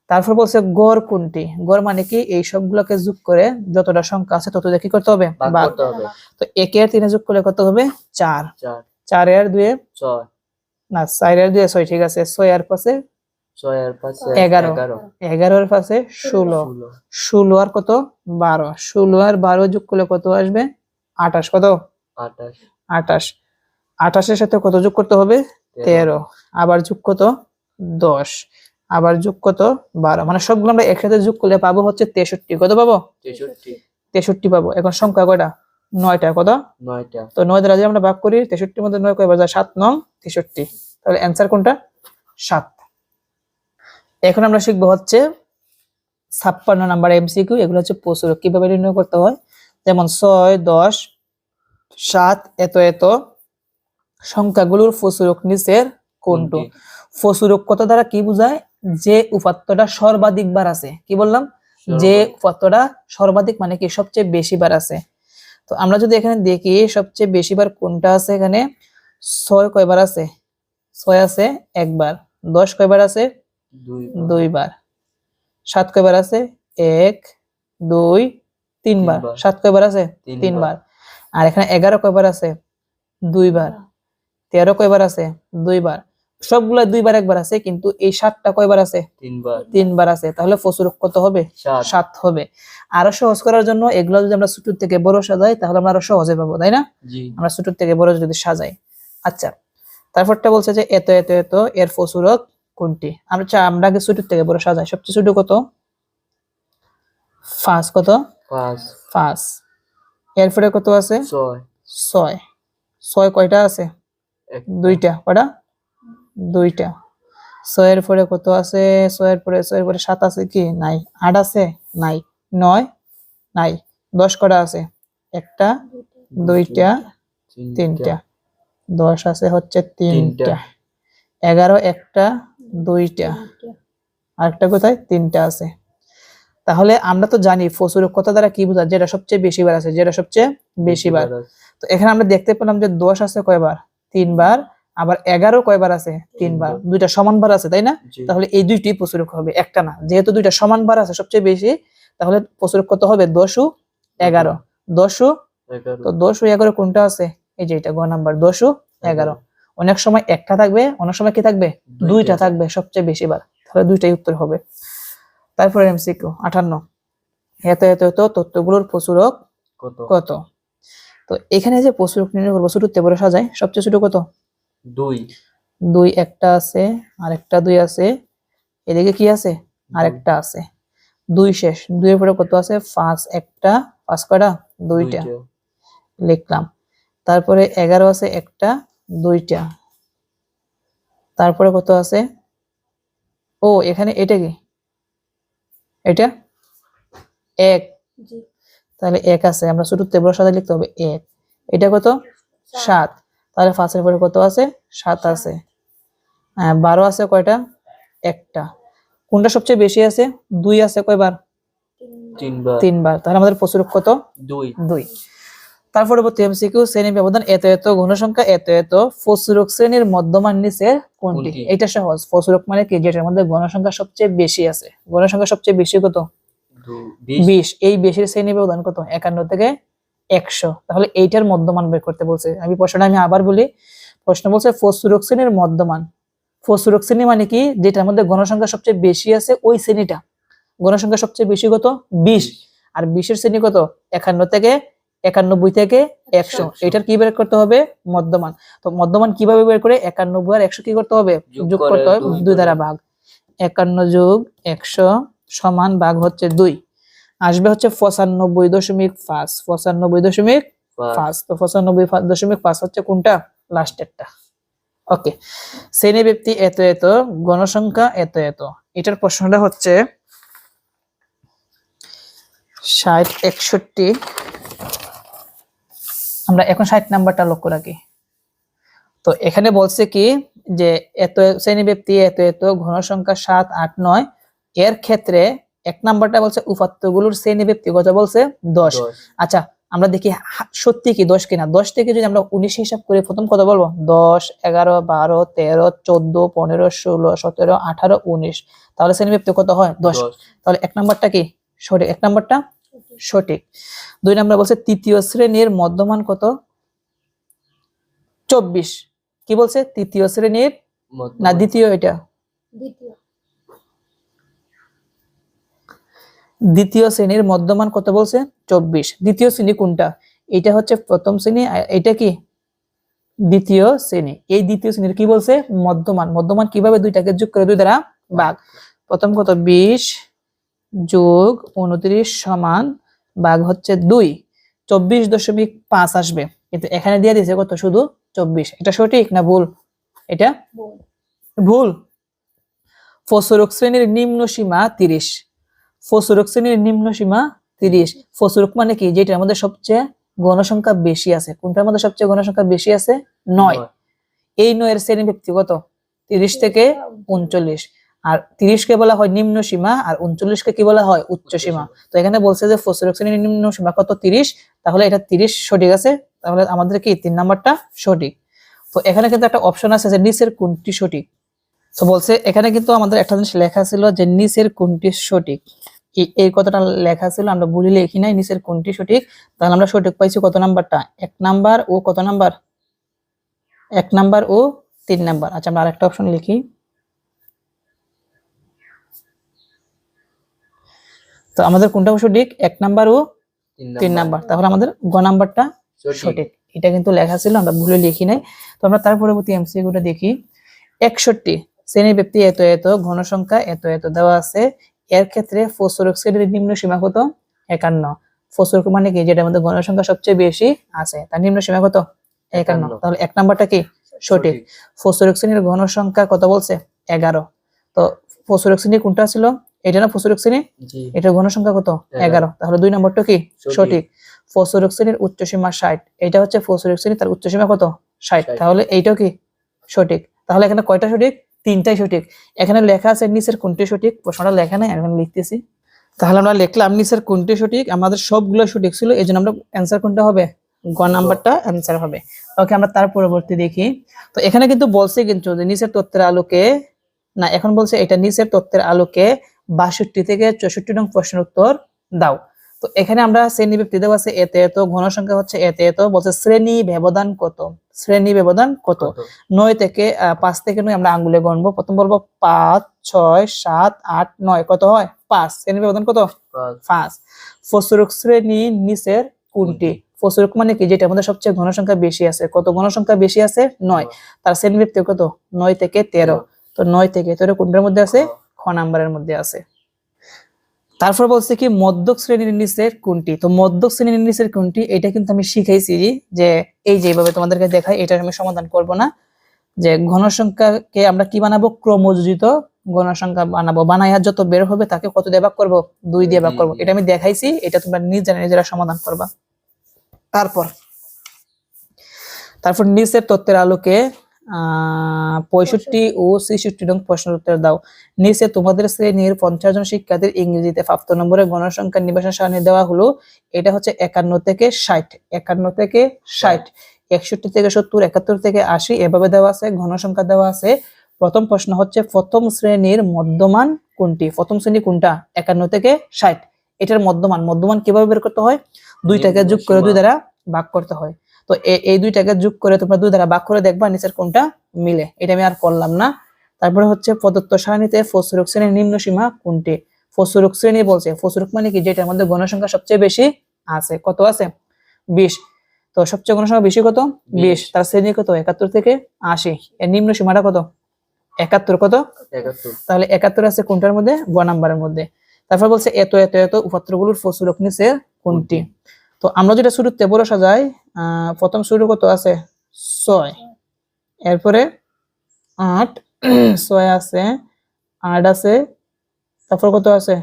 তারপর বলছে গড় কোনটি, গড় মানে কি এই সবগুলোকে যোগ করে যতটা সংখ্যা আছে ততটা কি করতে হবে ভাগ ভাগ, করতে হবে তো 1 এর 3 যোগ করলে কত হবে 4, 4 4 এর 2 6 না 4 এর 2 6, ঠিক আছে, 6 এর পাশে 6 এর পাশে 11, 11 11 এর পাশে 16, 16 আর কত 12, 16 আর 12 যোগ করলে কত আসবে 28, কত 28 28, 28 এর সাথে কত যোগ করতে হবে 13, আবার যোগ কত 10, আবার যোগ কত 12, মানে সবগুলো আমরা একসাথে যোগ করলে পাবো হচ্ছে 63, কত পাবো 63 63 পাবো। এখন সংখ্যা কয়টা 9টা, কত 9টা, তো 9 দ্বারা যদি আমরা ভাগ করি 63 এর মধ্যে 9 কয়বার যায় 7 9 63, তাহলে অ্যান্সার কোনটা 7। এখন আমরা শিখবো হচ্ছে 56 নাম্বার এমসিকিউ, এগুলো হচ্ছে প্রচুরক কিভাবে নির্ণয় করতে হয়, যেমন 6 10 7 এত এত সংখ্যাগুলোর প্রচুরক নিচের কোনটি। প্রচুরক কত দ্বারা কি বোঝায়, যে উপাত্তটা সর্বাধিক বার আছে, কি বললাম যে উপাত্তটা সর্বাধিক মানে কি সবচেয়ে বেশি বার আছে। তো আমরা যদি এখানে দেখি সবচেয়ে বেশি বার কোনটা আছে, এখানে 6 কয়বার আছে 6 আছে একবার, 10 কয়বার আছে 2 বার, 7 কয়বার আছে 1 2 3 বার, 7 কয়বার আছে 3 বার, আর এখানে 11 কয়বার আছে 2 বার, 13 কয়বার আছে 2 বার, সবগুলা 2 বার একবার আছে, কিন্তু এই 7টা কয়বার আছে 3 বার আছে, তাহলে প্রচুরক কত হবে 7 হবে। আরো সহজ করার জন্য এগুলো যদি আমরা ছোট থেকে বড় সাজাই তাহলে আমরা আরো সহজে পাবো, তাই না, আমরা ছোট থেকে বড় যদি সাজাই। আচ্ছা তারপরটা বলছে যে এত এত এত এর প্রচুরক কোনটি, আমরা আগে ছোট থেকে বড় সাজাই, সবচেয়ে ছোট কত 5, কত 5, এরপরে কত আছে 6, 6 কয়টা আছে 2টা, কয়টা 2টা, 6 এর পরে কত আছে 6 এর পরে 7 আছে কি নাই, 8 আছে নাই, 9 নাই, 10 কটা আছে 1টা 2টা 3টা, 10 আছে হচ্ছে 3টা, 11 1টা 2টা, আরেকটা কোথায় 3টা আছে, তাহলে আমরা তো জানি ফসরক কথা দ্বারা কি বোঝায়, যেটা সবচেয়ে বেশি বার আছে, যেটা সবচেয়ে বেশি বার। তো এখানে আমরা দেখতে পেলাম যে 10 আছে কয়বার, 3 বার, আবার 11 কয়বার আছে, 3 বার, দুইটা সমান বার আছে, তাই না? জি। তাহলে এই দুইটি ফসরক হবে, একটা না, যেহেতু দুইটা সমান বার আছে সবচেয়ে বেশি, তাহলে ফসরক কত হবে? 10 ও 11। 10 ও, 11 তো 10 ও 11 কোনটা আছে? এই যে এটা গ নাম্বার, 10 ও 11। অনেক সময় একটা থাকবে, অনেক সময় কি থাকবে? দুইটা থাকবে সবচেয়ে বেশি বার, তাহলে দুইটাই উত্তর হবে। তারপরে এমসিকিউ 58, এত এত এত তথ্যগুলোর প্রচুরক কত? কত? তো এখানে যে প্রচুরক নির্ণয় করবো, ছোটতে বড় সাজায়, সবচেয়ে ছোট কত? 2 2 একটা আছে, আরেকটা 2 আছে, এদিকে কি আছে? আরেকটা আছে, 2 শেষ। 2 এর পরে কত আছে? 5 একটা, 5 কয়টা? 2টা লিখলাম। তারপরে 11 আছে একটা, 2টা। তারপরে কত আছে? ও এখানে এটা কি? এটা 1, তাহলে 1 আছে, আমরা ছোটতে বড় সাজায় লিখতে হবে 1। এটা কত? 7, তাহলে 5 এর পরে কত আছে? 7 আছে। 12 আছে কয়টা? একটা। কোনটা সবচেয়ে বেশি আছে? 2 আছে কয়বার? 3 বার। 3 বার, তাহলে আমাদের প্রচুরক কত? 2 2। তারপর পরবর্তী এমসিকিউ, শ্রেণী ব্যবধান এত এত, ঘন সংখ্যা এত এত, প্রচুরক শ্রেণীর মধ্যমান নিচের কোনটি? কোনটি? এটা সহজ। প্রচুরক মানে কি? যেটার মধ্যে ঘন সংখ্যা সবচেয়ে বেশি আছে। ঘন সংখ্যা সবচেয়ে বেশি কত? 20 20। এই 20 এর শ্রেণী ব্যবধান কত? 51 থেকে 100। তাহলে এইটার মধ্যমান বের করতে বলছে। প্রশ্নটা আমি আবার বলি। প্রশ্ন বলছে প্রচুরক শ্রেণীর মধ্যমান। প্রচুরক শ্রেণী মানে কি? যেটার মধ্যে ঘন সংখ্যা সবচেয়ে বেশি আছে, ওই শ্রেণীটা। ঘন সংখ্যা সবচেয়ে বেশি কত? 20। আর 20 এর শ্রেণী কত? 51 থেকে 91 থেকে 100। এটার কি বের করতে হবে? মধ্যমান। তো মধ্যমান কিভাবে বের করে? 91 আর 100 কি করতে হবে? যোগ করতে হবে, 2 দ্বারা ভাগ। 51 যোগ 100 সমান ভাগ হচ্ছে 2, আসবে হচ্ছে 95.5। 95.5। তো 95.5 হচ্ছে কোনটা? লাস্টেরটা। ওকে। শ্রেণী ব্যক্তি এত এত, গণসংখ্যা এত এত। এটার প্রশ্নটা হচ্ছে 60, 61। আমরা এখন 60 নাম্বারটা লক্ষ্য রাখি। তো এখানে বলছে কি যে এত শ্রেণী ব্যক্তি এত এত, ঘনসংখ্যা 7, 8, 9। এর ক্ষেত্রে 1 নাম্বারটা বলছে উপাত্তগুলোর শ্রেণী ব্যক্তি কত বলছে? 10। আচ্ছা, আমরা দেখি সত্যি কি 10 কিনা। 10 থেকে যদি আমরা 19 হিসাব করি, প্রথম কত বলবো? 10, 11, 12, 13, 14, 15, 16, 17, 18, 19। তাহলে শ্রেণী ব্যক্তি কত হয়? 10। তাহলে 1 নাম্বারটা কি সঠিক? 1 নাম্বারটা সঠিক। 2 নাম্বার বলছে তৃতীয় শ্রেণীর মধ্যমান কত? 24। কি বলছে? তৃতীয় শ্রেণীর না দ্বিতীয়, এটা দ্বিতীয় শ্রেণীর মধ্যমান কত বলছে? 24। দ্বিতীয় শ্রেণী কোনটা? এটা হচ্ছে প্রথম শ্রেণী, আর এটা কি দ্বিতীয় শ্রেণী। এই দ্বিতীয় শ্রেণীর কি বলছে? মধ্যমান। মধ্যমান কিভাবে? দুইটাকে যোগ করে 2 দ্বারা ভাগ। প্রথম কত? 20 যোগ 29 সমান ভাগ হচ্ছে 2, 24.5 আসবে। কিন্তু এখানে দিয়ে দিয়েছে কত? শুধু 24। এটা সঠিক না ভুল? এটা ভুল। প্রচুরক শ্রেণীর নিম্ন সীমা 30। প্রচুরক শ্রেণীর নিম্ন সীমা 30। প্রচুরক মানে কি? যেটার মধ্যে সবচেয়ে গণসংখ্যা বেশি আছে। কোনটার মধ্যে সবচেয়ে গণসংখ্যা বেশি আছে? 9। এই 9 এর শ্রেণী ব্যক্তি কত? 30 থেকে 39। আর 30 কে বলা হয় নিম্ন সীমা, আর 39 কে কি বলা হয়? উচ্চ সীমা। তো এখানে বলছে যে প্রচুরক শ্রেণীর নিম্ন সীমা কত? 30। তাহলে এটা 30 সঠিক আছে। তাহলে আমাদের কি 3 নাম্বারটা সঠিক। তো এখানে কিন্তু একটা অপশন আছে যে নিচের কোনটি সঠিক। তো বলছে এখানে কিন্তু আমাদের একটা জিনিস লেখা ছিল যে নিচের কোনটি সঠিক। এই কথাটা লেখা ছিল, আমরা ভুলে লিখি নাই, নিচের কোনটি সঠিক। তাহলে আমরা সঠিক পাইছি কত নাম্বারটা? 1 নাম্বার ও কত নাম্বার? 1 নাম্বার ও 3 নাম্বার। আচ্ছা, আমরা আরেকটা অপশন লিখি। তো আমাদের কোনটা সঠিক? 1 নাম্বার ও 3 নাম্বার। তাহলে আমাদের গ নাম্বারটা সঠিক। এটা কিন্তু লেখা ছিল, আমরা ভুলে লিখি নাই। তো আমরা তার পরবর্তী এমসিকিউটা দেখি। 61 শ্রেণীর ব্যক্তি এত এত, ঘনসংখ্যা এত এত দেওয়া আছে। এর ক্ষেত্রে প্রচুরক শ্রেণীর নিম্ন সীমা কত? 51। প্রচুরক মানে কি? যেটার মধ্যে ঘনসংখ্যা সবচেয়ে বেশি আছে, তার নিম্ন সীমা কত? 51। তাহলে 1 নাম্বারটা কি সঠিক? প্রচুরক শ্রেণীর ঘনসংখ্যা কত বলছে? 11। তো প্রচুরক শ্রেণী কোনটা ছিল? এটা না প্রচুরক শ্রেণী? এটা ঘনসংখ্যা কত? 11। তাহলে 2 নম্বরটা কি সঠিক? প্রচুরক শ্রেণীর উচ্চ সীমা 60। এটা হচ্ছে প্রচুরক শ্রেণী, তার উচ্চ সীমা কত? 60। তাহলে এইটাও কি সঠিক? তাহলে এখানে কয়টা সঠিক? 3টাই সঠিক। এখানে লেখা আছে নিচের কোনটি সঠিক, প্রশ্নটা লেখা নাই, এখন লিখতেছি। তাহলে আমরা লিখলাম নিচের কোনটি সঠিক, আমাদের সবগুলো সঠিক ছিল, এই জন্য আমরা অ্যান্সার কোনটা হবে, গ নাম্বারটা অ্যান্সার হবে। ওকে, আমরা তার পরবর্তী দেখি। তো এখানে কিন্তু বলছে কিন্তু যে নিচের তথ্যের আলোকে, না এখন বলছে এটা নিচের তথ্যের আলোকে 62 থেকে 64 নং প্রশ্নের উত্তর দাও। তো এখানে আমরা শ্রেণী ব্যক্তি দেওয়া আছে এতে এত, ঘন সংখ্যা হচ্ছে এতে এত, বলছে শ্রেণী ব্যবধান কত, শ্রেণী ব্যবধান কত। 9 থেকে 5 থেকে 9 আমরা আঙ্গুলে গণবো। প্রথম বলবো 5 6 7 8 9, কত হয় 5, শ্রেণী ব্যবধান কত 5। ফসরক শ্রেণী নিচের কোনটি, ফসরক মানে কি, যেটা আমাদের সবচেয়ে ঘন সংখ্যা বেশি আছে, কত ঘন সংখ্যা বেশি আছে 9, তার শ্রেণী ব্যক্তি কত 9 থেকে 13, তো 9 থেকে 13 কোনটার মধ্যে আছে, খ নাম্বারের মধ্যে আছে। তারপর বলছে কি মধ্যক শ্রেণীর নিচের কোনটি, তো মধ্যক শ্রেণীর নিচের কোনটি, এটা কিন্তু আমি শিখাইছি যে এই যেভাবে তোমাদেরকে দেখাই, এটা আমি সমাধান করব না, যে ঘন সংখ্যাকে আমরা কি বানাবো, ক্রমযোজিত ঘন সংখ্যা বানাবো, বানাইয়া যত বের হবে তাকে কত দিয়ে ভাগ করব, 2 দিয়ে ভাগ করব। এটা আমি দেখাইছি, এটা তোমরা নিজেরা সমাধান করবা। তারপর নিচের তথ্যের আলোকে 65 ও 66 নং প্রশ্নের উত্তর দাও। নিচে তোমাদের শ্রেণীর 50 জন শিক্ষার্থীর ইংরেজিতে প্রাপ্ত নম্বরের গণসংখ্যা নির্বাচন সারণী দেওয়া হলো। এটা হচ্ছে 51 থেকে 60, 51 থেকে 60, 61 থেকে 70, 71 থেকে 80 এভাবে দেওয়া আছে, ঘনসংখ্যা দেওয়া আছে। প্রথম প্রশ্ন হচ্ছে প্রথম শ্রেণীর মধ্যমান কোনটি, প্রথম শ্রেণী কোনটা, 51 থেকে 60, এটার মধ্যমান কিভাবে বের করতে হয়, 2টাকে যোগ করে 2 দ্বারা ভাগ করতে হয়। তো এই 2টাকে যোগ করে তোমরা 2 দ্বারা ভাগ করে দেখবা নিচের কোনটা মিলে, এটা আমি আর করলাম না। তারপরে হচ্ছে প্রদত্ত সারণীতে ফসরক শ্রেণীর নিম্ন সীমা কোনটি, ফসরক শ্রেণী বলছে, ফসরক মানে কি, যেটার মধ্যে গণসংখ্যা সবচেয়ে বেশি আছে, কত আছে 20, তো সবচেয়ে গণসংখ্যা বেশি কত 20, তার শ্রেণী কত 71 থেকে 80, এর নিম্ন সীমাটা কত 71, কত 71, তাহলে 71 আছে কোনটার মধ্যে, গ নাম্বারের মধ্যে। তারপর বলছে এত এত এত উপাত্তগুলোর ফসরক নিচে কোনটি। তো আমরা যেটা শুরুতে বড় সাজাই, প্রথম শুরু কত আছে 6, এরপরে 8, 6 আছে, 8 আছে, তারপর কত আছে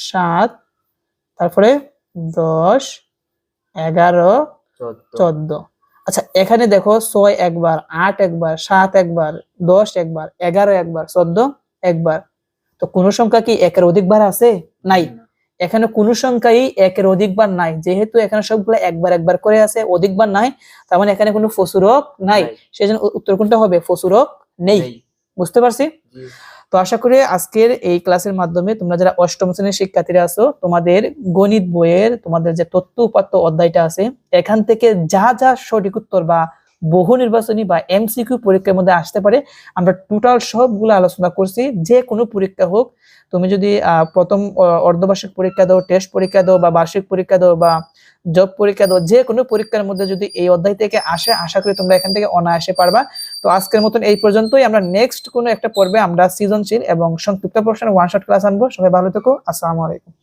7, তারপরে 10, 11, 14। আচ্ছা এখানে দেখো 6 একবার, 8 একবার, 7 একবার, 10 একবার, 11 একবার, 14 একবার, তো কোন সংখ্যা কি একের অধিকবার আছে, নাই, এখানে কোন সংখ্যাই একের অধিকবার নাই, যেহেতু এখানে সবগুলো একবার একবার করে আছে, অধিকবার নাই, তার মানে এখানে কোনো ফসুরক নাই, সেজন্য উত্তর কোনটা হবে, ফসুরক নেই। বুঝতে পারছি? তো আশা করি আজকের এই ক্লাসের মাধ্যমে তোমরা যারা অষ্টম শ্রেণীর শিক্ষার্থীরা আছো, তোমাদের গণিত বইয়ের তোমাদের যে তথ্য উপাত্ত অধ্যায়টা আছে, এখান থেকে যা যা সঠিক উত্তর বা বহু নির্বাচনী বা এমসিকিউ পরীক্ষার মধ্যে আসতে পারে, আমরা টোটাল সবগুলো আলোচনা করছি। যে কোনো পরীক্ষা হোক, তুমি যদি প্রথম অর্ধবার্ষিক পরীক্ষা দাও, টেস্ট পরীক্ষা দাও, বা বার্ষিক পরীক্ষা দাও, বা জব পরীক্ষা দাও, যে কোনো পরীক্ষার মধ্যে যদি এই অধ্যায় থেকে আসে, আশা করি তোমরা এখান থেকে অনায়াসে পারবা। তো আজকের মতন এই পর্যন্তই, আমরা নেক্সট কোনো একটা পর্বে আমরা সৃজনশীল এবং সংক্ষিপ্ত প্রশ্নের ওয়ান শট ক্লাস আনবো। সবাই ভালো থেকো, আসসালামু আলাইকুম।